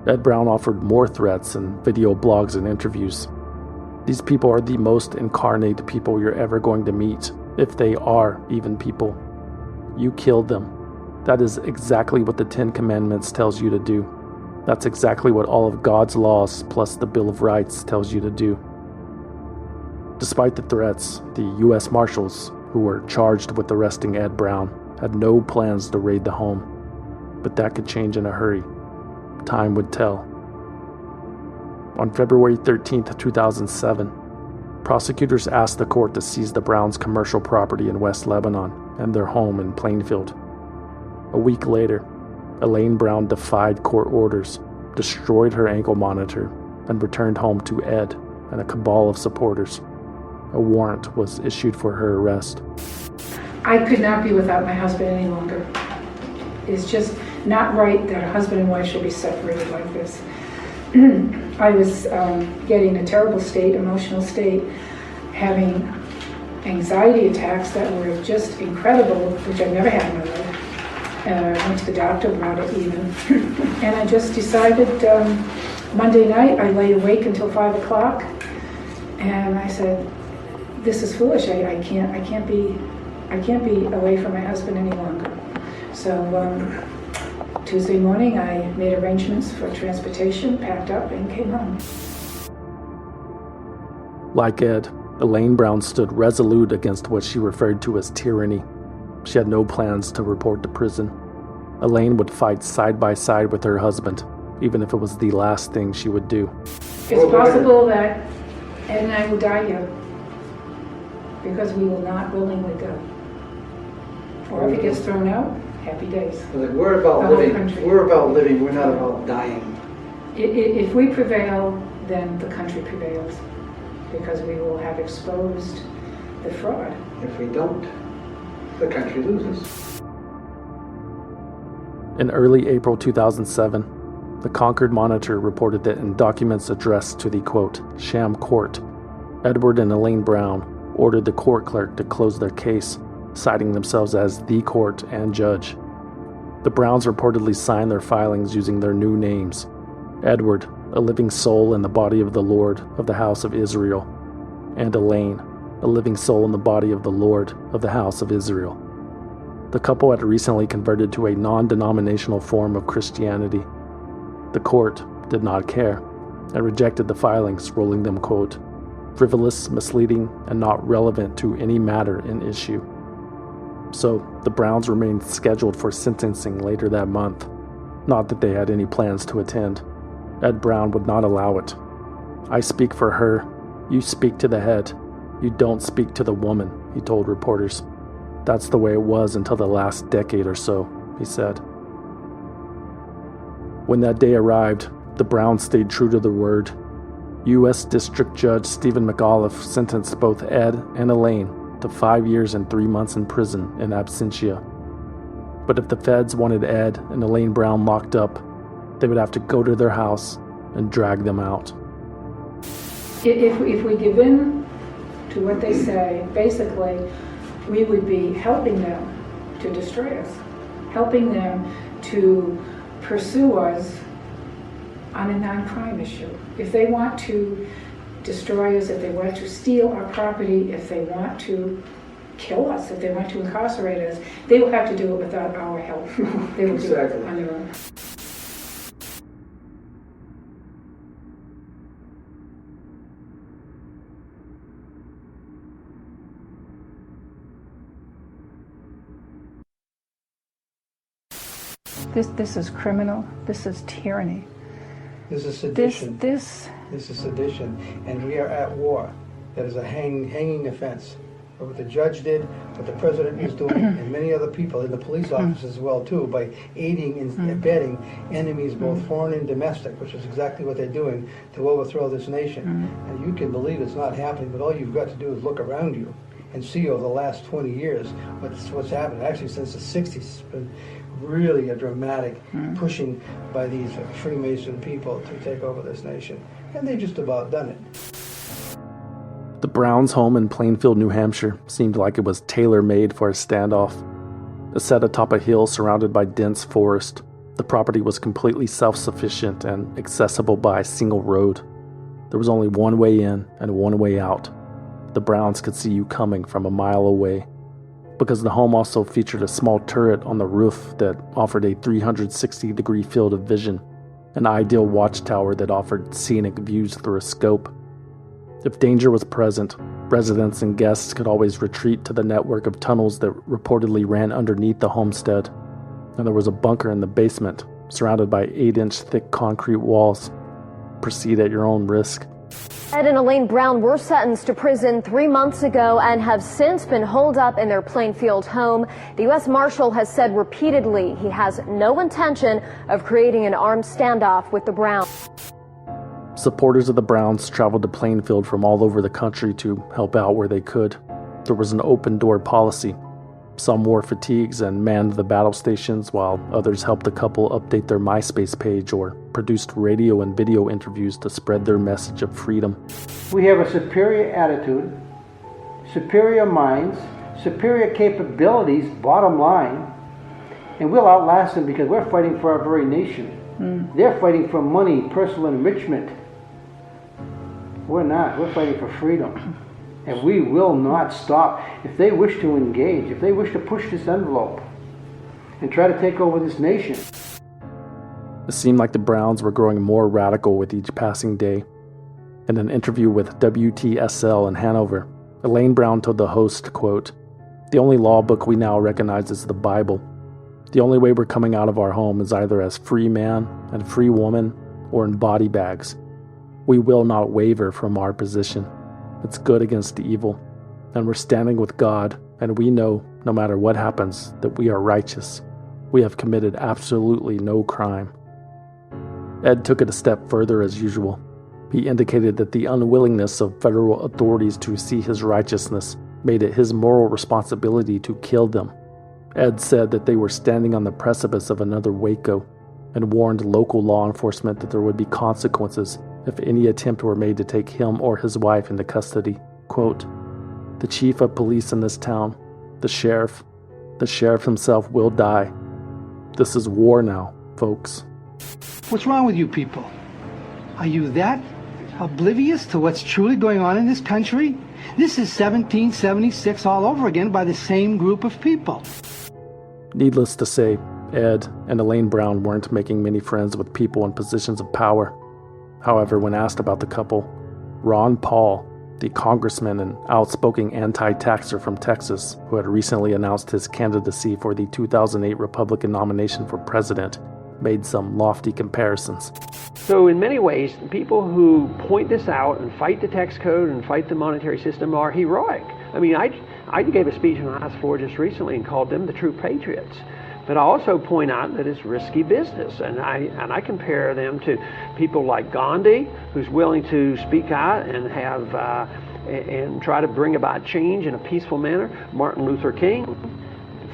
[SPEAKER 3] Ed Brown offered more threats and video blogs and interviews. "These people are the most incarnate people you're ever going to meet, if they are even people. You killed them. That is exactly what the 10 Commandments tells you to do. That's exactly what all of God's laws plus the Bill of Rights tells you to do." Despite the threats, the U.S. Marshals, who were charged with arresting Ed Brown, had no plans to raid the home. But that could change in a hurry. Time would tell. On February 13, 2007, prosecutors asked the court to seize the Browns' commercial property in West Lebanon and their home in Plainfield. A week later, Elaine Brown defied court orders, destroyed her ankle monitor, and returned home to Ed and a cabal of supporters. A warrant was issued for her arrest.
[SPEAKER 22] "I could not be without my husband any longer. It's just not right that a husband and wife should be separated like this." I was getting a terrible state, emotional state, having anxiety attacks that were just incredible, which I've never had in my life. I went to the doctor about it even. And I just decided Monday night, I lay awake until 5 o'clock, and I said, "This is foolish. I can't be away from my husband any longer." So Tuesday morning, I made arrangements for transportation, packed up, and came home.
[SPEAKER 3] Like Ed, Elaine Brown stood resolute against what she referred to as tyranny. She had no plans to report to prison. Elaine would fight side by side with her husband, even if it was the last thing she would do.
[SPEAKER 22] It's possible that Ed and I will die here because we will not willingly go. Or if it gets thrown out, happy days.
[SPEAKER 21] We're about living. We're about living. We're not about dying.
[SPEAKER 22] If we prevail, then the country prevails because we will have exposed the fraud.
[SPEAKER 21] If we don't, the country loses.
[SPEAKER 3] In early April 2007, the Concord Monitor reported that in documents addressed to the, quote, sham court, Edward and Elaine Brown ordered the court clerk to close their case, citing themselves as the court and judge. The Browns reportedly signed their filings using their new names: Edward, a living soul in the body of the Lord of the house of Israel, and Elaine, a living soul in the body of the Lord of the house of Israel. The couple had recently converted to a non-denominational form of Christianity. The court did not care and rejected the filings, ruling them, quote, frivolous, misleading, and not relevant to any matter in issue. So the Browns remained scheduled for sentencing later that month. Not that they had any plans to attend. Ed Brown would not allow it. I speak for her. You speak to the head. You don't speak to the woman, he told reporters. That's the way it was until the last decade or so, he said. When that day arrived, the Browns stayed true to their word. U.S. District Judge Stephen McAuliffe sentenced both Ed and Elaine to 5 years and 3 months in prison in absentia. But if the feds wanted Ed and Elaine Brown locked up, they would have to go to their house and drag them out.
[SPEAKER 22] If we give in to what they say, basically, we would be helping them to destroy us, helping them to pursue us on a non-crime issue. If they want to destroy us, if they want to steal our property, if they want to kill us, if they want to incarcerate us, they will have to do it without our help. They will do it on their own. This is criminal. This is tyranny.
[SPEAKER 21] This is sedition.
[SPEAKER 22] This
[SPEAKER 21] is sedition, and we are at war. That is a hanging offense. But what the judge did, what the president is doing, and many other people in the police office as well too, by aiding and abetting enemies, both foreign and domestic, which is exactly what they're doing to overthrow this nation. And you can believe it's not happening, but all you've got to do is look around you and see over the last 20 years what's happened. Actually, since the 60s, it's been really a dramatic pushing by these Freemason people to take over this nation. And they've just about done it.
[SPEAKER 3] The Browns' home in Plainfield, New Hampshire seemed like it was tailor-made for a standoff. Set atop a hill surrounded by dense forest, the property was completely self-sufficient and accessible by a single road. There was only one way in and one way out. The Browns could see you coming from a mile away. Because the home also featured a small turret on the roof that offered a 360-degree field of vision, an ideal watchtower that offered scenic views through a scope. If danger was present, residents and guests could always retreat to the network of tunnels that reportedly ran underneath the homestead, and there was a bunker in the basement, surrounded by 8-inch thick concrete walls. Proceed at your own risk.
[SPEAKER 4] Ed and Elaine Brown were sentenced to prison 3 months ago and have since been holed up in their Plainfield home. The U.S. Marshal has said repeatedly he has no intention of creating an armed standoff with the Browns.
[SPEAKER 3] Supporters of the Browns traveled to Plainfield from all over the country to help out where they could. There was an open-door policy. Some wore fatigues and manned the battle stations, while others helped the couple update their MySpace page or produced radio and video interviews to spread their message of freedom.
[SPEAKER 1] We have a superior attitude, superior minds, superior capabilities, bottom line, and we'll outlast them because we're fighting for our very nation. They're fighting for money, personal enrichment. We're not. We're fighting for freedom. And we will not stop. If they wish to engage, if they wish to push this envelope and try to take over this nation.
[SPEAKER 3] It seemed like the Browns were growing more radical with each passing day. In an interview with WTSL in Hanover, Elaine Brown told the host, quote, "The only law book we now recognize is the Bible. The only way we're coming out of our home is either as free man and free woman or in body bags. We will not waver from our position. It's good against evil, and we're standing with God, and we know, no matter what happens, that we are righteous. We have committed absolutely no crime. Ed took it a step further as usual. He indicated that the unwillingness of federal authorities to see his righteousness made it his moral responsibility to kill them. Ed said that they were standing on the precipice of another Waco and warned local law enforcement that there would be consequences if any attempt were made to take him or his wife into custody. Quote, "The chief of police in this town, the sheriff himself will die. This is war now, folks."
[SPEAKER 21] What's wrong with you people? Are you that oblivious to what's truly going on in this country? This is 1776 all over again by the same group of people.
[SPEAKER 3] Needless to say, Ed and Elaine Brown weren't making many friends with people in positions of power. However, when asked about the couple, Ron Paul, the congressman and outspoken anti-taxer from Texas, who had recently announced his candidacy for the 2008 Republican nomination for president, made some lofty comparisons.
[SPEAKER 5] So in many ways, people who point this out and fight the tax code and fight the monetary system are heroic. I mean, I gave a speech on the House floor just recently and called them the true patriots. But I also point out that it's risky business, and I compare them to people like Gandhi, who's willing to speak out and have and try to bring about change in a peaceful manner. Martin Luther King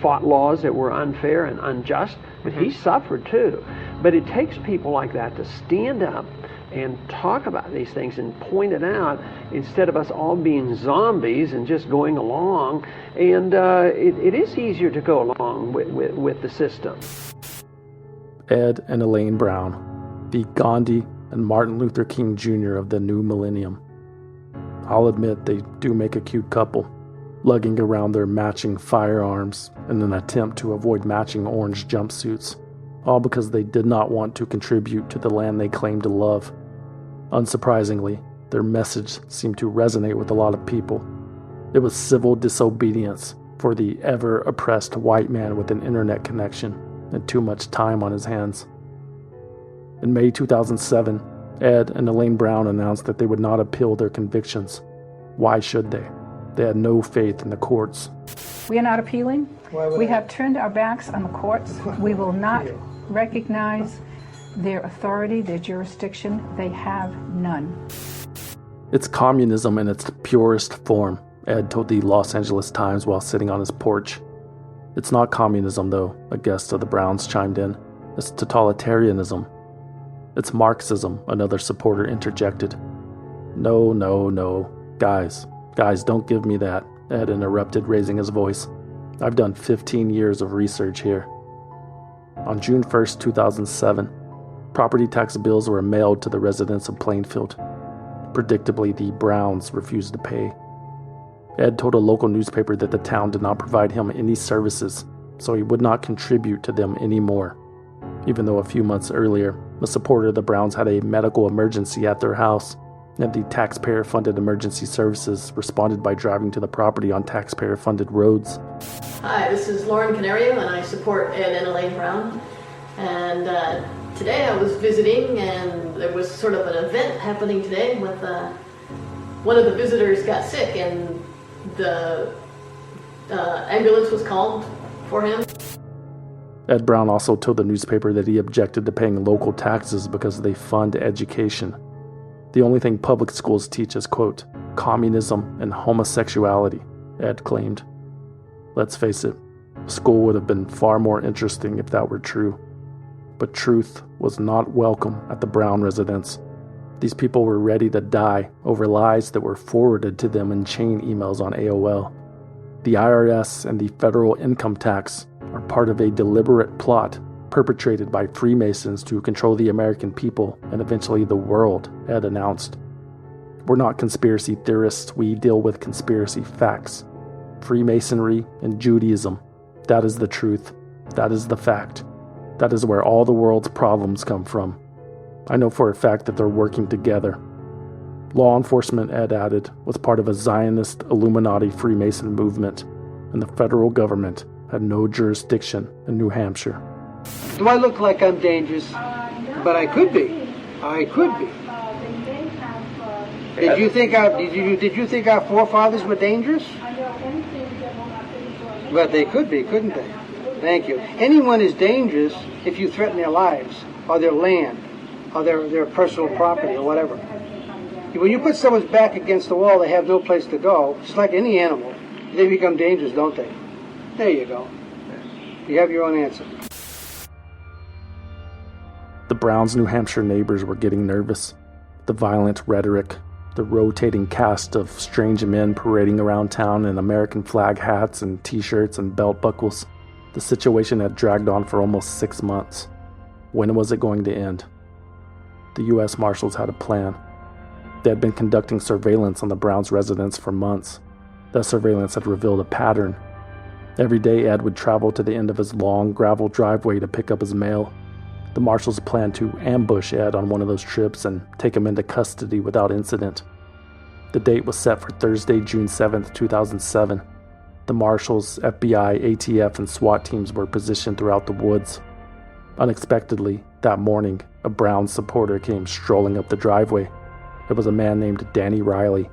[SPEAKER 5] fought laws that were unfair and unjust, but he suffered too. But it takes people like that to stand up and talk about these things and point it out instead of us all being zombies and just going along. And it is easier to go along with the system.
[SPEAKER 3] Ed and Elaine Brown, the Gandhi and Martin Luther King Jr. of the new millennium. I'll admit they do make a cute couple, lugging around their matching firearms in an attempt to avoid matching orange jumpsuits, all because they did not want to contribute to the land they claimed to love. Unsurprisingly, their message seemed to resonate with a lot of people. It was civil disobedience for the ever-oppressed white man with an internet connection and too much time on his hands. In May 2007, Ed and Elaine Brown announced that they would not appeal their convictions. Why should they? They had no faith in the courts.
[SPEAKER 22] We are not appealing. We have turned our backs on the courts. We will not recognize their authority, their jurisdiction. They have none.
[SPEAKER 3] It's communism in its purest form, Ed told the Los Angeles Times while sitting on his porch. It's not communism, though, a guest of the Browns chimed in. It's totalitarianism. It's Marxism, another supporter interjected. No. Guys, don't give me that, Ed interrupted, raising his voice. I've done 15 years of research here. On June 1st, 2007, property tax bills were mailed to the residents of Plainfield. Predictably, the Browns refused to pay. Ed told a local newspaper that the town did not provide him any services, so he would not contribute to them anymore, even though a few months earlier, a supporter of the Browns had a medical emergency at their house, and the taxpayer-funded emergency services responded by driving to the property on taxpayer-funded roads.
[SPEAKER 6] Hi, this is Lauren Canario, and I support Ed and Elaine Brown. And today I was visiting, and there was sort of an event happening today with one of the visitors got sick, and the ambulance was called for him.
[SPEAKER 3] Ed Brown also told the newspaper that he objected to paying local taxes because they fund education. The only thing public schools teach is, quote, communism and homosexuality, Ed claimed. Let's face it, school would have been far more interesting if that were true. But truth was not welcome at the Brown residence. These people were ready to die over lies that were forwarded to them in chain emails on AOL. The IRS and the federal income tax are part of a deliberate plot perpetrated by Freemasons to control the American people and eventually the world, Ed announced. We're not conspiracy theorists, we deal with conspiracy facts. Freemasonry and Judaism, that is the truth, that is the fact. That is where all the world's problems come from. I know for a fact that they're working together. Law enforcement, Ed added, was part of a Zionist Illuminati Freemason movement, and the federal government had no jurisdiction in New Hampshire.
[SPEAKER 1] Do I look like I'm dangerous? But I could be. I could be. Did you think our forefathers were dangerous? But they could be, couldn't they? Thank you. Anyone is dangerous if you threaten their lives, or their land, or their personal property, or whatever. When you put someone's back against the wall, they have no place to go. It's like any animal. They become dangerous, don't they? There you go. You have your own answer.
[SPEAKER 3] The Browns' New Hampshire neighbors were getting nervous. The violent rhetoric, the rotating cast of strange men parading around town in American flag hats and t-shirts and belt buckles. The situation had dragged on for almost 6 months. When was it going to end? The U.S. Marshals had a plan. They had been conducting surveillance on the Browns' residence for months. That surveillance had revealed a pattern. Every day, Ed would travel to the end of his long gravel driveway to pick up his mail. The Marshals planned to ambush Ed on one of those trips and take him into custody without incident. The date was set for Thursday, June 7th, 2007. The Marshals, FBI, ATF, and SWAT teams were positioned throughout the woods. Unexpectedly, that morning, a Browns supporter came strolling up the driveway. It was a man named Danny Riley,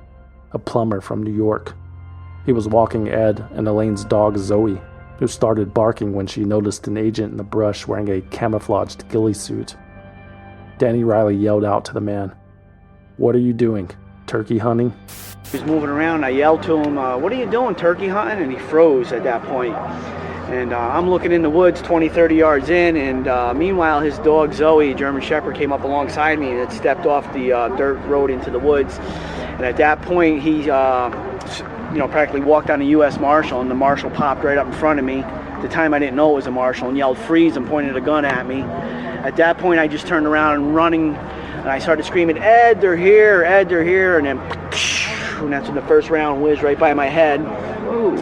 [SPEAKER 3] a plumber from New York. He was walking Ed and Elaine's dog Zoe, who started barking when she noticed an agent in the brush wearing a camouflaged ghillie suit. Danny Riley yelled out to the man, "What are you doing? Turkey hunting?"
[SPEAKER 7] He was moving around. I yelled to him, "What are you doing, turkey hunting?" And he froze at that point. And I'm looking in the woods 20, 30 yards in, and meanwhile his dog Zoe, German Shepherd, came up alongside me and had stepped off the dirt road into the woods. And at that point he practically walked on a U.S. Marshal, and the Marshal popped right up in front of me. At the time I didn't know it was a Marshal, and yelled freeze and pointed a gun at me. At that point I just turned around and running, and I started screaming, "Ed, they're here, Ed, they're here," and then and that's when the first round whizzed right by my head. Ooh.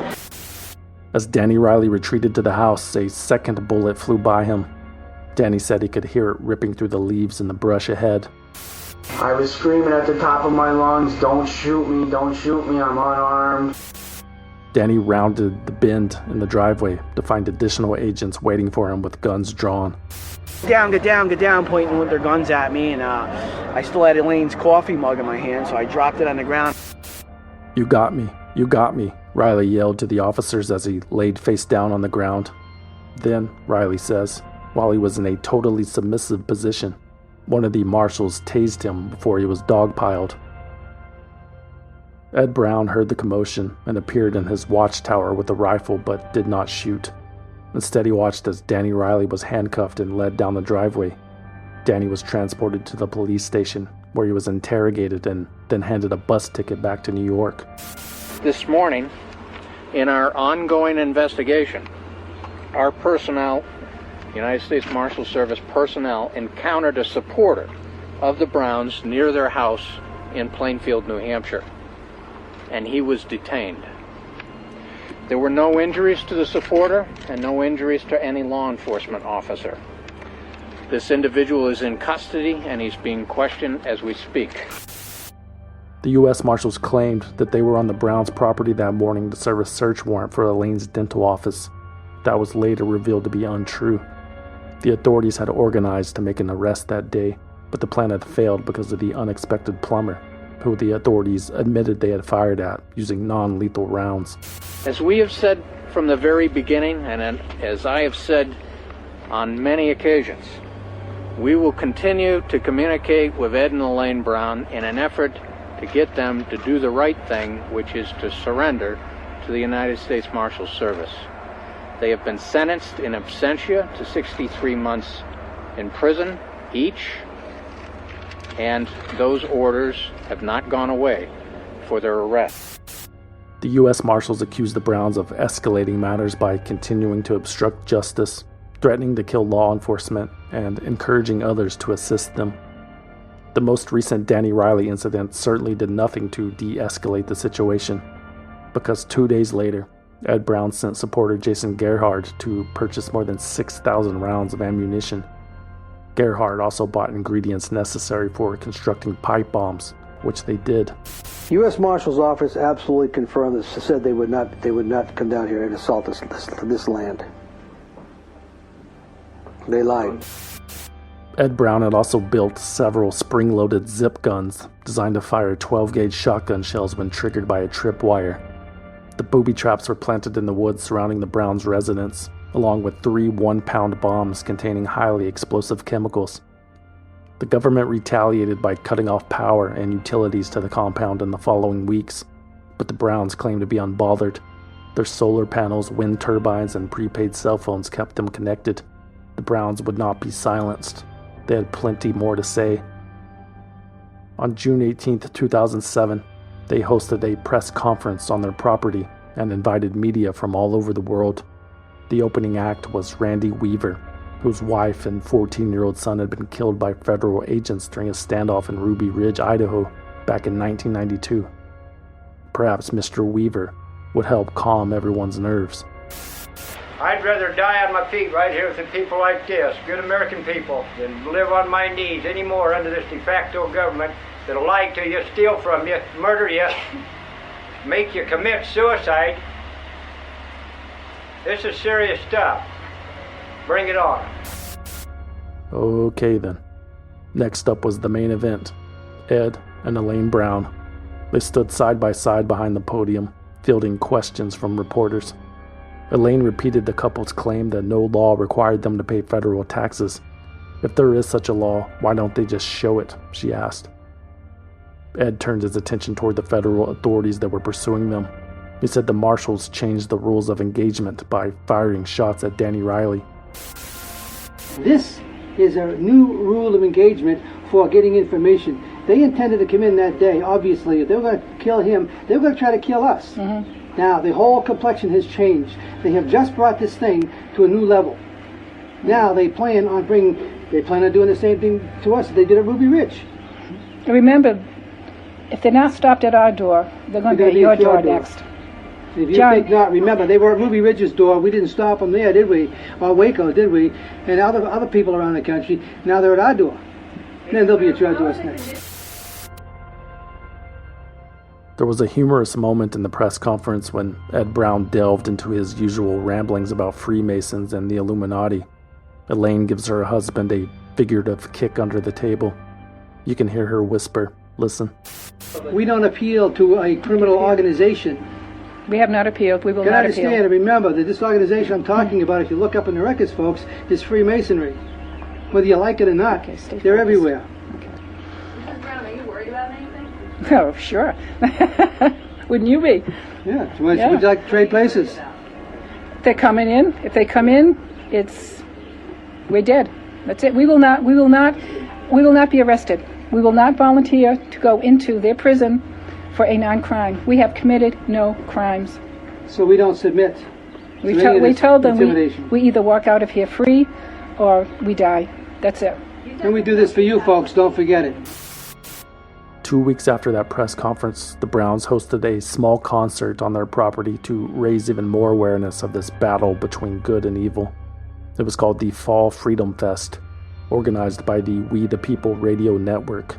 [SPEAKER 3] As Danny Riley retreated to the house, a second bullet flew by him. Danny said he could hear it ripping through the leaves in the brush ahead.
[SPEAKER 7] I was screaming at the top of my lungs, "Don't shoot me, don't shoot me, I'm unarmed."
[SPEAKER 3] Danny rounded the bend in the driveway to find additional agents waiting for him with guns drawn.
[SPEAKER 7] Get down, pointing with their guns at me, and I still had Elaine's coffee mug in my hand, so I dropped it on the ground.
[SPEAKER 3] You got me, Riley yelled to the officers as he laid face down on the ground. Then, Riley says, while he was in a totally submissive position, one of the marshals tased him before he was dogpiled. Ed Brown heard the commotion and appeared in his watchtower with a rifle but did not shoot. Instead, he watched as Danny Riley was handcuffed and led down the driveway. Danny was transported to the police station, where he was interrogated and then handed a bus ticket back to New York.
[SPEAKER 9] This morning, in our ongoing investigation, our personnel, United States Marshal Service personnel, encountered a supporter of the Browns near their house in Plainfield, New Hampshire, and he was detained. There were no injuries to the supporter and no injuries to any law enforcement officer. This individual is in custody and he's being questioned as we speak.
[SPEAKER 3] The U.S. Marshals claimed that they were on the Browns' property that morning to serve a search warrant for Elaine's dental office. That was later revealed to be untrue. The authorities had organized to make an arrest that day, but the plan had failed because of the unexpected plumber, who the authorities admitted they had fired at using non-lethal rounds.
[SPEAKER 9] As we have said from the very beginning, and as I have said on many occasions, we will continue to communicate with Ed and Elaine Brown in an effort to get them to do the right thing, which is to surrender to the United States Marshal Service. They have been sentenced in absentia to 63 months in prison each, and those orders have not gone away for their arrest.
[SPEAKER 3] The U.S. Marshals accused the Browns of escalating matters by continuing to obstruct justice, threatening to kill law enforcement, and encouraging others to assist them. The most recent Danny Riley incident certainly did nothing to de-escalate the situation, because 2 days later, Ed Brown sent supporter Jason Gerhard to purchase more than 6,000 rounds of ammunition. Gerhard also bought ingredients necessary for constructing pipe bombs, which they did.
[SPEAKER 21] U.S. Marshal's office absolutely confirmed this. Said they would not come down here and assault this land. They lied.
[SPEAKER 3] Ed Brown had also built several spring-loaded zip guns designed to fire 12-gauge shotgun shells when triggered by a tripwire. The booby traps were planted in the woods surrounding the Browns' residence, along with 3 one-pound bombs containing highly explosive chemicals. The government retaliated by cutting off power and utilities to the compound in the following weeks, but the Browns claimed to be unbothered. Their solar panels, wind turbines, and prepaid cell phones kept them connected. The Browns would not be silenced. They had plenty more to say. On June 18, 2007, they hosted a press conference on their property and invited media from all over the world. The opening act was Randy Weaver, whose wife and 14-year-old son had been killed by federal agents during a standoff in Ruby Ridge, Idaho, back in 1992. Perhaps Mr. Weaver would help calm everyone's nerves.
[SPEAKER 2] I'd rather die on my feet right here with the people like this, good American people, than live on my knees anymore under this de facto government that'll lie to you, steal from you, murder you, make you commit suicide. This is serious stuff. Bring it on.
[SPEAKER 3] Okay then. Next up was the main event. Ed and Elaine Brown. They stood side by side behind the podium, fielding questions from reporters. Elaine repeated the couple's claim that no law required them to pay federal taxes. If there is such a law, why don't they just show it? She asked. Ed turned his attention toward the federal authorities that were pursuing them. He said the marshals changed the rules of engagement by firing shots at Danny Riley.
[SPEAKER 21] This is a new rule of engagement for getting information. They intended to come in that day. Obviously, if they were going to kill him, they were going to try to kill us. Mm-hmm. Now, the whole complexion has changed. They have just brought this thing to a new level. Now they plan on doing the same thing to us that they did at Ruby Ridge.
[SPEAKER 22] Remember, if they're not stopped at our door, they're going to be at your door next.
[SPEAKER 21] If you think not, remember, they were at Ruby Ridge's door. We didn't stop them there, did we? Or Waco, did we? And other people around the country, now they're at our door. Then they'll be at your door next.
[SPEAKER 3] There was a humorous moment in the press conference when Ed Brown delved into his usual ramblings about Freemasons and the Illuminati. Elaine gives her husband a figurative kick under the table. You can hear her whisper, "Listen."
[SPEAKER 21] We don't appeal to a criminal organization.
[SPEAKER 22] We have not appealed. We will
[SPEAKER 21] not
[SPEAKER 22] not
[SPEAKER 21] understand
[SPEAKER 22] appeal.
[SPEAKER 21] and remember that this organization I'm talking about, if you look up in the records, folks, is Freemasonry. Whether you like it or not, they're focused. Everywhere.
[SPEAKER 6] Mrs. Brown, are you worried about anything?
[SPEAKER 22] Oh, sure. Wouldn't you be?
[SPEAKER 21] Yeah. Would you like to trade places?
[SPEAKER 22] They're coming in. If they come in, we're dead. That's it. We will not be arrested. We will not volunteer to go into their prison for a non-crime. We have committed no crimes.
[SPEAKER 21] So we don't submit.
[SPEAKER 22] We told them we either walk out of here free or we die. That's it.
[SPEAKER 21] And we do this for you folks, don't forget it.
[SPEAKER 3] 2 weeks after that press conference, the Browns hosted a small concert on their property to raise even more awareness of this battle between good and evil. It was called the Fall Freedom Fest, organized by the We the People radio network.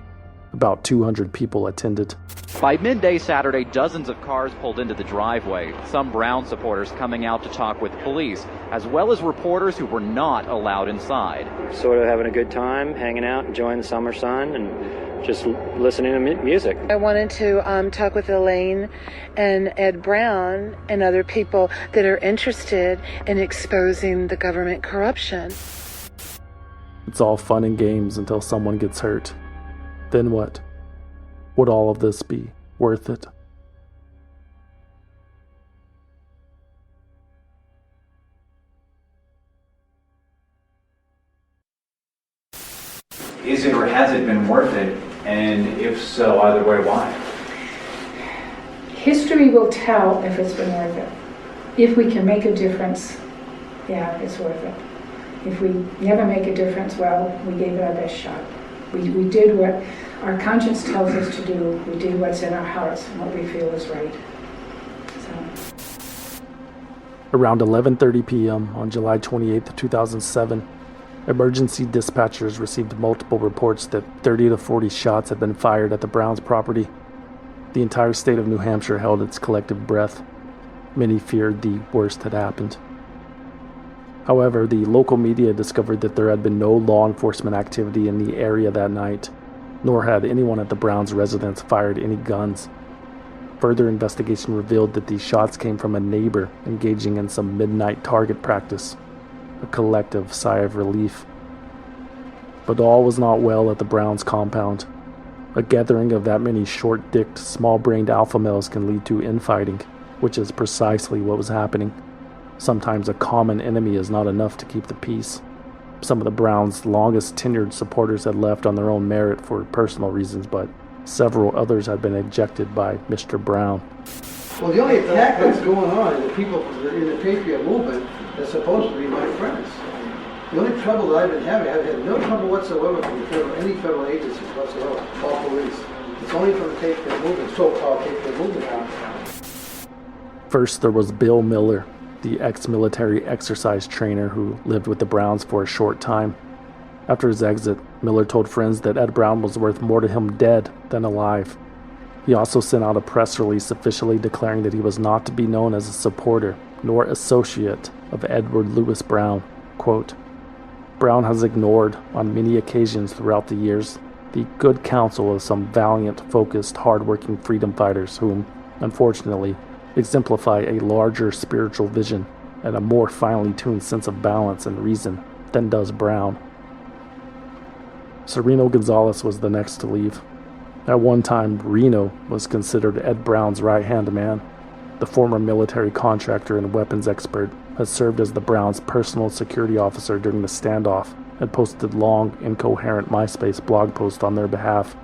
[SPEAKER 3] About 200 people attended.
[SPEAKER 10] By midday Saturday, dozens of cars pulled into the driveway, some Brown supporters coming out to talk with police, as well as reporters who were not allowed inside.
[SPEAKER 23] Sort of having a good time, hanging out, enjoying the summer sun, and just listening to music.
[SPEAKER 24] I wanted to talk with Elaine and Ed Brown and other people that are interested in exposing the government corruption.
[SPEAKER 3] It's all fun and games until someone gets hurt. Then what? Would all of this be worth it?
[SPEAKER 25] Is it or has it been worth it? And if so, either way, why?
[SPEAKER 22] History will tell if it's been worth it. If we can make a difference, yeah, it's worth it. If we never make a difference, well, we gave it our best shot. We did what our conscience tells us to do. We did what's in our hearts and what we feel is right. So.
[SPEAKER 3] Around 11:30 p.m. on July 28, 2007, Emergency dispatchers received multiple reports that 30 to 40 shots had been fired at the Browns' property. The entire state of New Hampshire held its collective breath. Many feared the worst had happened. However, the local media discovered that there had been no law enforcement activity in the area that night, nor had anyone at the Browns' residence fired any guns. Further investigation revealed that these shots came from a neighbor engaging in some midnight target practice. A collective sigh of relief. But all was not well at the Browns' compound. A gathering of that many short-dicked, small-brained alpha males can lead to infighting, which is precisely what was happening. Sometimes a common enemy is not enough to keep the peace. Some of the Browns' longest-tenured supporters had left on their own merit for personal reasons, but several others had been ejected by Mr. Brown.
[SPEAKER 1] Well, the only attack that's going on is the people in the Patriot movement that's supposed to be my friends. The only trouble that I've been having, I've had no trouble whatsoever from any federal agencies whatsoever, or police. It's only from the Patriot movement, so-called Patriot movement now.
[SPEAKER 3] First, there was Bill Miller, the ex-military exercise trainer who lived with the Browns for a short time. After his exit, Miller told friends that Ed Brown was worth more to him dead than alive. He also sent out a press release officially declaring that he was not to be known as a supporter nor associate of Edward Lewis Brown. Quote, Brown has ignored, on many occasions throughout the years, the good counsel of some valiant, focused, hard-working freedom fighters whom, unfortunately, exemplify a larger spiritual vision and a more finely tuned sense of balance and reason than does Brown. Sereno Gonzalez was the next to leave. At one time, Reno was considered Ed Brown's right-hand man. The former military contractor and weapons expert has served as the Browns' personal security officer during the standoff and posted long, incoherent MySpace blog posts on their behalf.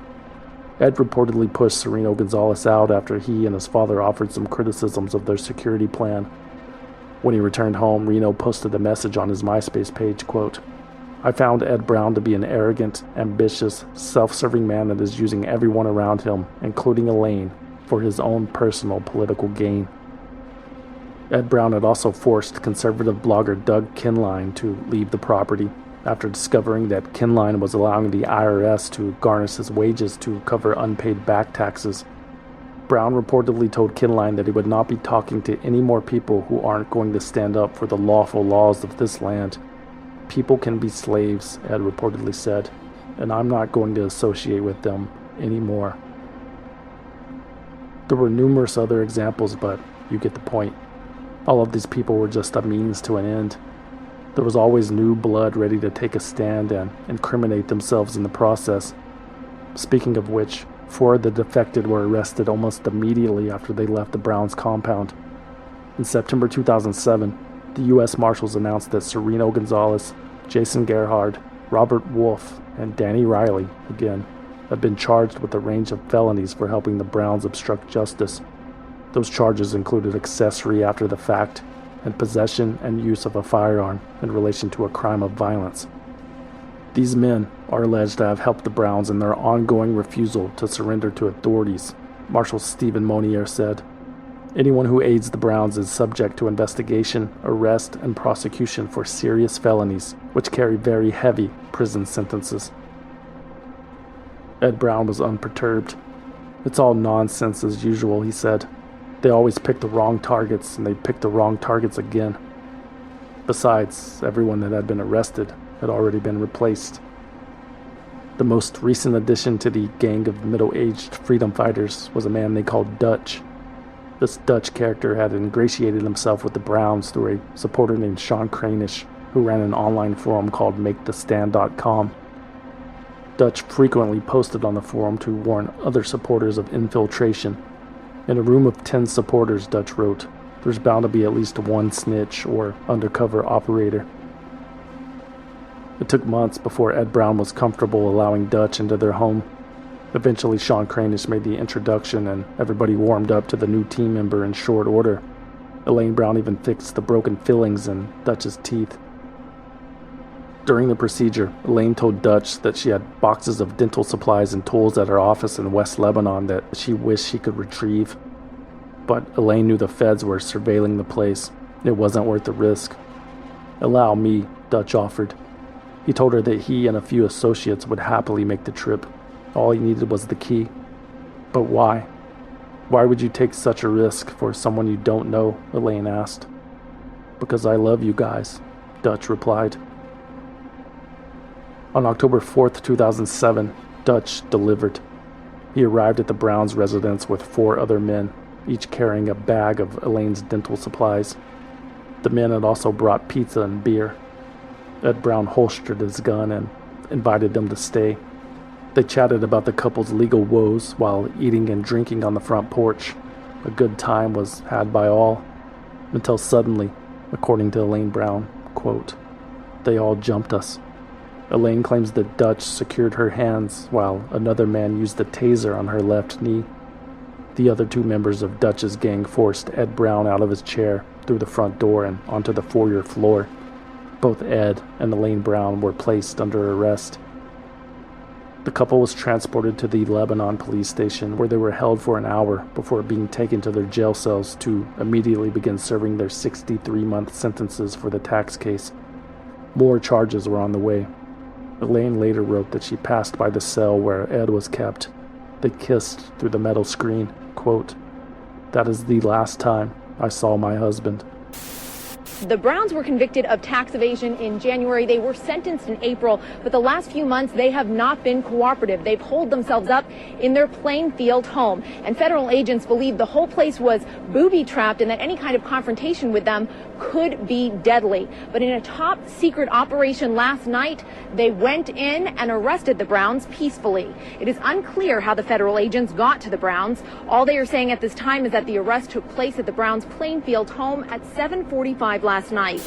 [SPEAKER 3] Ed reportedly pushed Sereno Gonzalez out after he and his father offered some criticisms of their security plan. When he returned home, Reno posted a message on his MySpace page, quote, I found Ed Brown to be an arrogant, ambitious, self-serving man that is using everyone around him, including Elaine, for his own personal political gain. Ed Brown had also forced conservative blogger Doug Kinline to leave the property after discovering that Kinline was allowing the IRS to garnish his wages to cover unpaid back taxes. Brown reportedly told Kinline that he would not be talking to any more people who aren't going to stand up for the lawful laws of this land. People can be slaves, Ed reportedly said, and I'm not going to associate with them anymore. There were numerous other examples, but you get the point. All of these people were just a means to an end. There was always new blood ready to take a stand and incriminate themselves in the process. Speaking of which, 4 of the defected were arrested almost immediately after they left the Browns' compound. In September 2007, the U.S. Marshals announced that Sereno Gonzalez, Jason Gerhard, Robert Wolf, and Danny Riley, again, had been charged with a range of felonies for helping the Browns obstruct justice. Those charges included accessory after the fact and possession and use of a firearm in relation to a crime of violence. These men are alleged to have helped the Browns in their ongoing refusal to surrender to authorities, Marshal Stephen Monier said. Anyone who aids the Browns is subject to investigation, arrest, and prosecution for serious felonies, which carry very heavy prison sentences. Ed Brown was unperturbed. It's all nonsense as usual, he said. They always pick the wrong targets, and they pick the wrong targets again. Besides, everyone that had been arrested had already been replaced. The most recent addition to the gang of middle-aged freedom fighters was a man they called Dutch. This Dutch character had ingratiated himself with the Browns through a supporter named Sean Cranish, who ran an online forum called MakeTheStand.com. Dutch frequently posted on the forum to warn other supporters of infiltration. In a room of 10 supporters, Dutch wrote, there's bound to be at least one snitch or undercover operator. It took months before Ed Brown was comfortable allowing Dutch into their home. Eventually, Sean Cranish made the introduction, and everybody warmed up to the new team member in short order. Elaine Brown even fixed the broken fillings in Dutch's teeth. During the procedure, Elaine told Dutch that she had boxes of dental supplies and tools at her office in West Lebanon that she wished she could retrieve. But Elaine knew the feds were surveilling the place. It wasn't worth the risk. Allow me, Dutch offered. He told her that he and a few associates would happily make the trip. All he needed was the key. But why? Why would you take such a risk for someone you don't know? Elaine asked. Because I love you guys, Dutch replied. On October 4th, 2007, Dutch delivered. He arrived at the Browns' residence with 4 other men, each carrying a bag of Elaine's dental supplies. The men had also brought pizza and beer. Ed Brown holstered his gun and invited them to stay. They chatted about the couple's legal woes while eating and drinking on the front porch. A good time was had by all, until suddenly, according to Elaine Brown, quote, "They all jumped us." Elaine claims that Dutch secured her hands while another man used a taser on her left knee. The other 2 members of Dutch's gang forced Ed Brown out of his chair through the front door and onto the foyer floor. Both Ed and Elaine Brown were placed under arrest. The couple was transported to the Lebanon police station, where they were held for an hour before being taken to their jail cells to immediately begin serving their 63-month sentences for the tax case. More charges were on the way. Elaine later wrote that she passed by the cell where Ed was kept. They kissed through the metal screen, quote, "That is the last time I saw my husband."
[SPEAKER 11] The Browns were convicted of tax evasion in January. They were sentenced in April, but the last few months they have not been cooperative. They've holed themselves up in their Plainfield home, and federal agents believe the whole place was booby-trapped and that any kind of confrontation with them could be deadly. But in a top-secret operation last night, they went in and arrested the Browns peacefully. It is unclear how the federal agents got to the Browns. All they are saying at this time is that the arrest took place at the Browns' Plainfield home at 7:45 last night.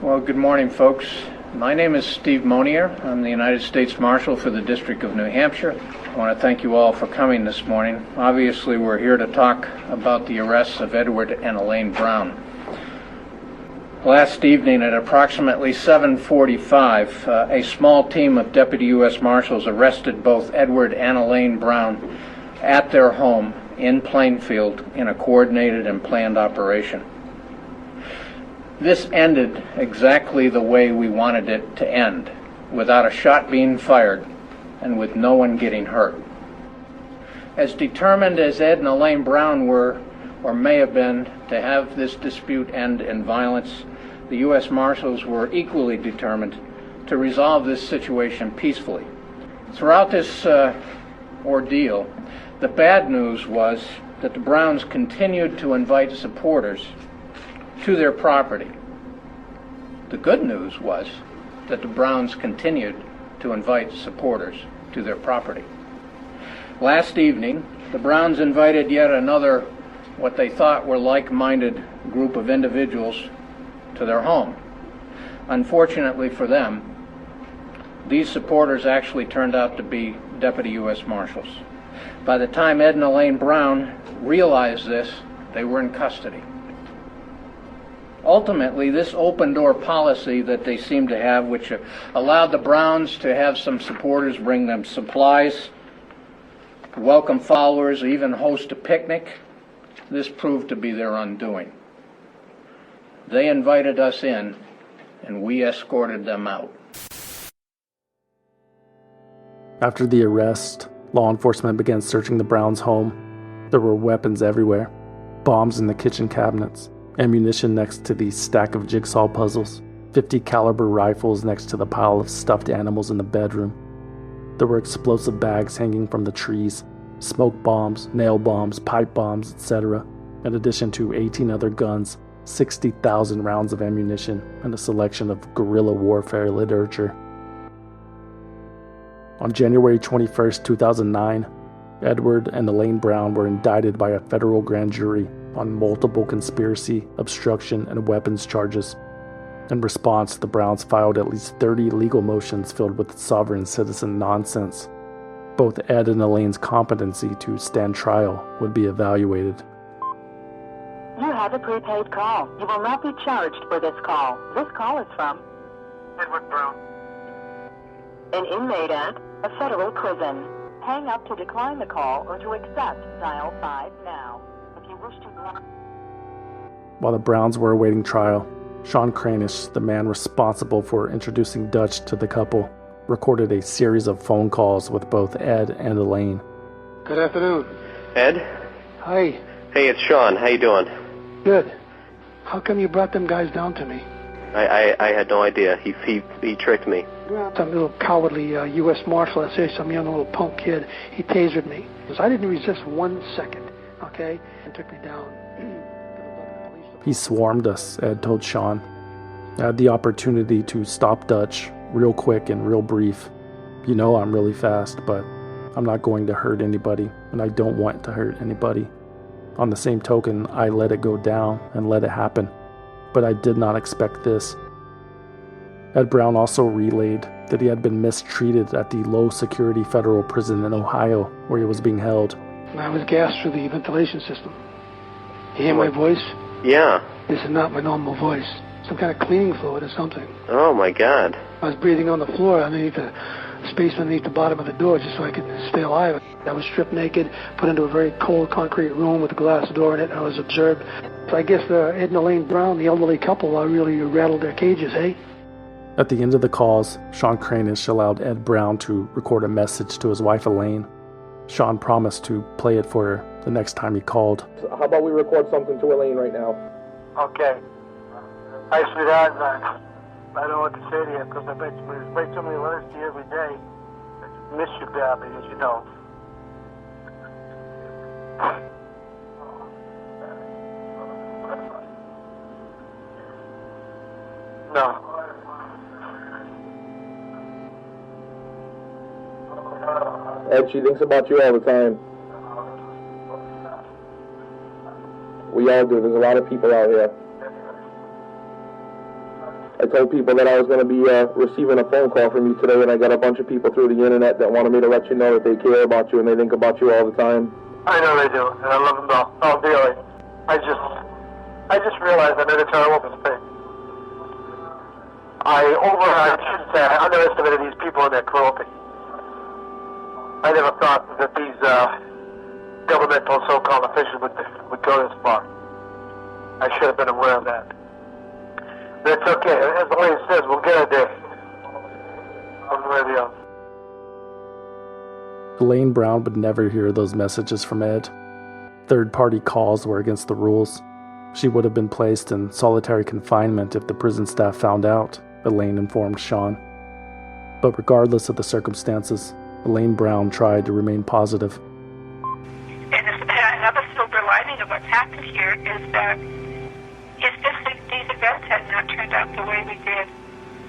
[SPEAKER 9] Well, good morning, folks. My name is Steve Monier. I'm the United States Marshal for the District of New Hampshire. I want to thank you all for coming this morning. Obviously, we're here to talk about the arrests of Edward and Elaine Brown. Last evening at approximately 7:45, a small team of Deputy U.S. Marshals arrested both Edward and Elaine Brown at their home in Plainfield in a coordinated and planned operation. This ended exactly the way we wanted it to end, without a shot being fired and with no one getting hurt. As determined as Ed and Elaine Brown were, or may have been, to have this dispute end in violence, the U.S. Marshals were equally determined to resolve this situation peacefully. Throughout this ordeal, the bad news was that the Browns continued to invite supporters to their property. The good news was that the Browns continued to invite supporters to their property. Last evening, the Browns invited yet another, what they thought were like-minded group of individuals to their home. Unfortunately for them, these supporters actually turned out to be Deputy U.S. Marshals. By the time Ed and Elaine Brown realized this, they were in custody. Ultimately, this open-door policy that they seemed to have, which allowed the Browns to have some supporters bring them supplies, welcome followers, even host a picnic, this proved to be their undoing. They invited us in, and we escorted them out.
[SPEAKER 3] After the arrest, law enforcement began searching the Browns' home. There were weapons everywhere, bombs in the kitchen cabinets, ammunition next to the stack of jigsaw puzzles, 50 caliber rifles next to the pile of stuffed animals in the bedroom. There were explosive bags hanging from the trees, smoke bombs, nail bombs, pipe bombs, etc., in addition to 18 other guns, 60,000 rounds of ammunition, and a selection of guerrilla warfare literature. On January 21st, 2009, Edward and Elaine Brown were indicted by a federal grand jury on multiple conspiracy, obstruction, and weapons charges. In response, the Browns filed at least 30 legal motions filled with sovereign citizen nonsense. Both Ed and Elaine's competency to stand trial would be evaluated.
[SPEAKER 12] You have a prepaid call. You will not be charged for this call. This call is from
[SPEAKER 13] Edward Brown,
[SPEAKER 12] an inmate at a federal prison. Hang up to decline the call or to accept, dial 5 now. If you wish to...
[SPEAKER 3] While the Browns were awaiting trial, Sean Cranish, the man responsible for introducing Dutch to the couple, recorded a series of phone calls with both Ed and Elaine.
[SPEAKER 8] Good afternoon.
[SPEAKER 13] Ed?
[SPEAKER 8] Hi.
[SPEAKER 13] Hey, it's Sean. How you doing?
[SPEAKER 8] Good. How come you brought them guys down to me?
[SPEAKER 13] I had no idea. He tricked me.
[SPEAKER 8] Some little cowardly U.S. Marshal, I say, some young little punk kid, he tasered me. I didn't resist 1 second, okay? And took me down.
[SPEAKER 3] He swarmed us, Ed told Sean. I had the opportunity to stop Dutch, real quick and real brief. You know I'm really fast, but I'm not going to hurt anybody, and I don't want to hurt anybody. On the same token, I let it go down and let it happen. But I did not expect this. Ed Brown also relayed that he had been mistreated at the low-security federal prison in Ohio, where he was being held.
[SPEAKER 8] I was gassed through the ventilation system. You hear my voice?
[SPEAKER 13] Yeah.
[SPEAKER 8] This is not my normal voice. Some kind of cleaning fluid or something.
[SPEAKER 13] Oh, my God.
[SPEAKER 8] I was breathing on the floor underneath the space underneath the bottom of the door just so I could stay alive. I was stripped naked, put into a very cold concrete room with a glass door in it, and I was observed. So I guess Ed and Elaine Brown, the elderly couple, really rattled their cages, eh?
[SPEAKER 3] At the end of the calls, Sean Cranish allowed Ed Brown to record a message to his wife Elaine. Sean promised to play it for her the next time he called.
[SPEAKER 15] How about we record something to Elaine right now?
[SPEAKER 16] Okay. Hi, sweetheart. I don't know what to say to you because I write so many letters to you every day. I miss you badly, as you know. No.
[SPEAKER 15] Ed, she thinks about you all the time. We all do. There's a lot of people out here. I told people that I was going to be receiving a phone call from you today, and I got a bunch of people through the internet that wanted me to let you know that they care about you and they think about you all the time.
[SPEAKER 16] I know they do, and I love them all dearly. I just realized I made a terrible mistake. I shouldn't say, I underestimated these people and their cruelty. I never thought that these governmental so-called officials would go this far. I should have been aware of that. But it's okay. As Elaine says, we'll get a day. One way or the other.
[SPEAKER 3] Elaine Brown would never hear those messages from Ed. Third-party calls were against the rules. She would have been placed in solitary confinement if the prison staff found out, Elaine informed Sean. But regardless of the circumstances, Elaine Brown tried to remain positive.
[SPEAKER 17] And another silver lining of what's happened here is that if these events had not turned out the way we did,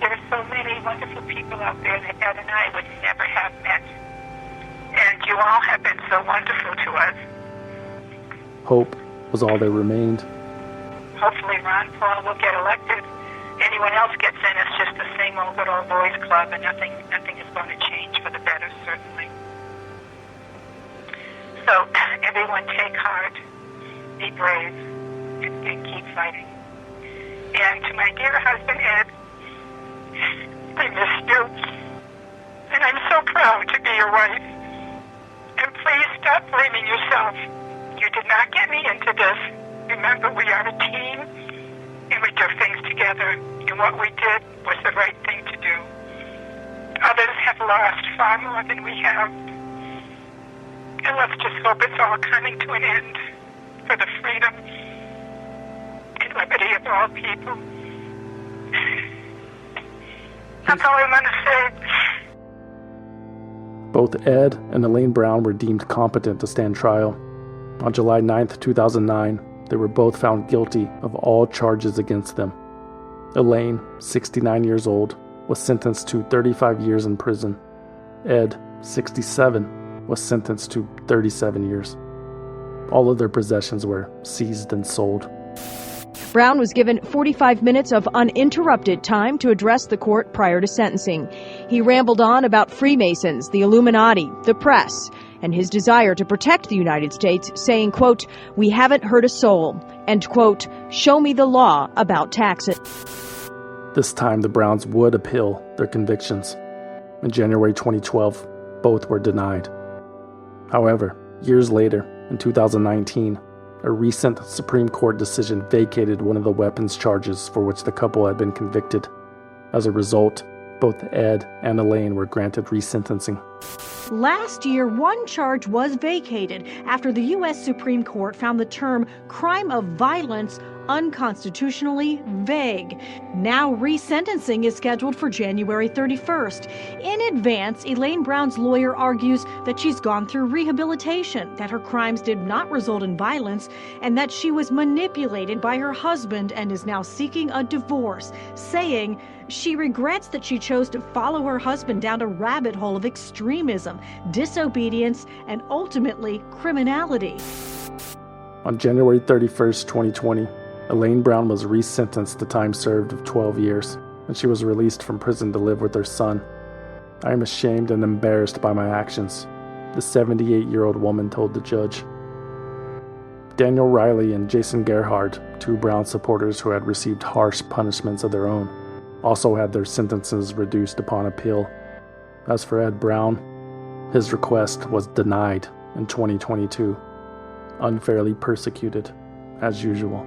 [SPEAKER 17] there are so many wonderful people out there that Ed and I would never have met. And you all have been so wonderful to us.
[SPEAKER 3] Hope was all that remained.
[SPEAKER 17] Hopefully Ron Paul will get elected. Anyone else gets in, it's just the same old good old boys club, and nothing is going to change for the better, certainly. So everyone take heart, be brave, and keep fighting. And to my dear husband, Ed, I miss you. And I'm so proud to be your wife. And please stop blaming yourself. You did not get me into this. Remember, we are a team, and we do things together. And what we did was the right thing to do. Others have lost far more than we have. And let's just hope it's all coming to an end for the freedom and liberty of all people. That's all I want to say.
[SPEAKER 3] Both Ed and Elaine Brown were deemed competent to stand trial. On July 9th, 2009, they were both found guilty of all charges against them. Elaine, 69 years old, was sentenced to 35 years in prison. Ed, 67, was sentenced to 37 years. All of their possessions were seized and sold.
[SPEAKER 26] Brown was given 45 minutes of uninterrupted time to address the court prior to sentencing. He rambled on about Freemasons, the Illuminati, the press, and his desire to protect the United States, saying, quote, "We haven't hurt a soul," and, quote, "Show me the law about taxes."
[SPEAKER 3] This time, the Browns would appeal their convictions. In January 2012, both were denied. However, years later, in 2019, A recent Supreme Court decision vacated one of the weapons charges for which the couple had been convicted. As a result, both Ed and Elaine were granted resentencing.
[SPEAKER 26] Last year, one charge was vacated after the U.S. Supreme Court found the term crime of violence unconstitutionally vague. Now resentencing is scheduled for January 31st. In advance, Elaine Brown's lawyer argues that she's gone through rehabilitation, that her crimes did not result in violence, and that she was manipulated by her husband and is now seeking a divorce, saying she regrets that she chose to follow her husband down a rabbit hole of extremism, disobedience, and ultimately criminality.
[SPEAKER 3] On January 31st, 2020, Elaine Brown was resentenced to time served of 12 years, and she was released from prison to live with her son. I am ashamed and embarrassed by my actions, the 78-year-old woman told the judge. Daniel Riley and Jason Gerhard, two Brown supporters who had received harsh punishments of their own, also had their sentences reduced upon appeal. As for Ed Brown, his request was denied in 2022, unfairly persecuted, as usual.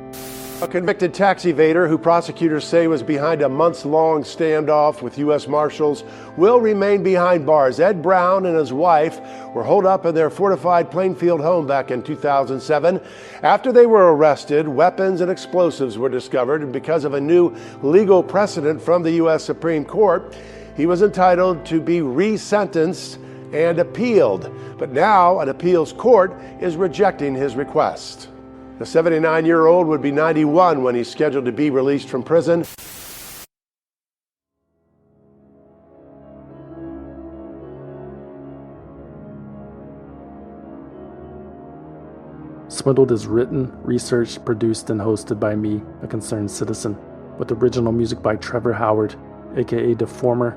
[SPEAKER 4] A convicted tax evader who prosecutors say was behind a months-long standoff with U.S. Marshals will remain behind bars. Ed Brown and his wife were holed up in their fortified Plainfield home back in 2007. After they were arrested, weapons and explosives were discovered, and because of a new legal precedent from the U.S. Supreme Court, he was entitled to be resentenced and appealed. But now an appeals court is rejecting his request. The 79-year-old would be 91 when he's scheduled to be released from prison.
[SPEAKER 3] Swindled is written, researched, produced, and hosted by me, a concerned citizen, with original music by Trevor Howard, aka Deformer,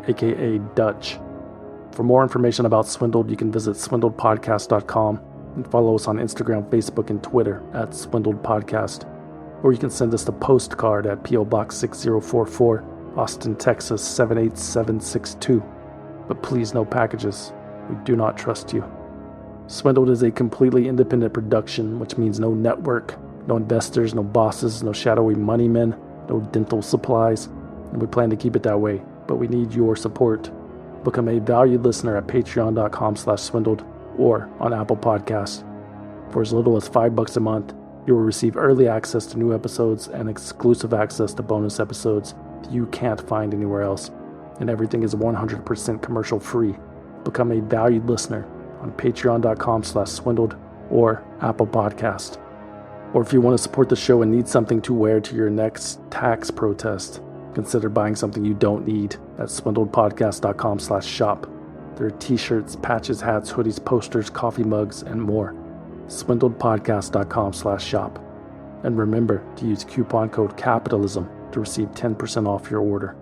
[SPEAKER 3] aka Dutch. For more information about Swindled, you can visit swindledpodcast.com. and follow us on Instagram, Facebook, and Twitter at Swindled Podcast. Or you can send us a postcard at P.O. Box 6044, Austin, Texas 78762. But please, no packages. We do not trust you. Swindled is a completely independent production, which means no network, no investors, no bosses, no shadowy money men, no dental supplies. And we plan to keep it that way, but we need your support. Become a valued listener at patreon.com/swindled. or on Apple Podcasts. For as little as $5 a month, you will receive early access to new episodes and exclusive access to bonus episodes that you can't find anywhere else. And everything is 100% commercial free. Become a valued listener on patreon.com/swindled or Apple Podcast. Or if you want to support the show and need something to wear to your next tax protest, consider buying something you don't need at swindledpodcast.com/shop. There are t-shirts, patches, hats, hoodies, posters, coffee mugs, and more. swindledpodcast.com/shop. And remember to use coupon code CAPITALISM to receive 10% off your order.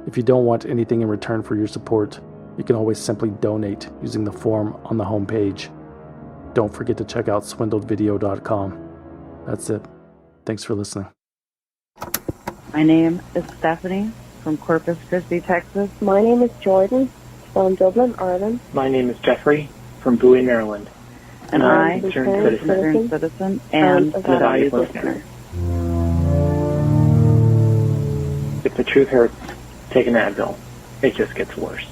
[SPEAKER 3] If you don't want anything in return for your support, you can always simply donate using the form on the homepage. Don't forget to check out swindledvideo.com. That's it. Thanks for listening.
[SPEAKER 5] My name is Stephanie from Corpus Christi, Texas.
[SPEAKER 14] My name is Jordan from Dublin, Ireland.
[SPEAKER 18] My name is Jeffrey from Bowie, Maryland.
[SPEAKER 5] And I am
[SPEAKER 18] a concerned
[SPEAKER 5] citizen and
[SPEAKER 18] a valued listener. If the truth hurts, take an Advil. It just gets worse.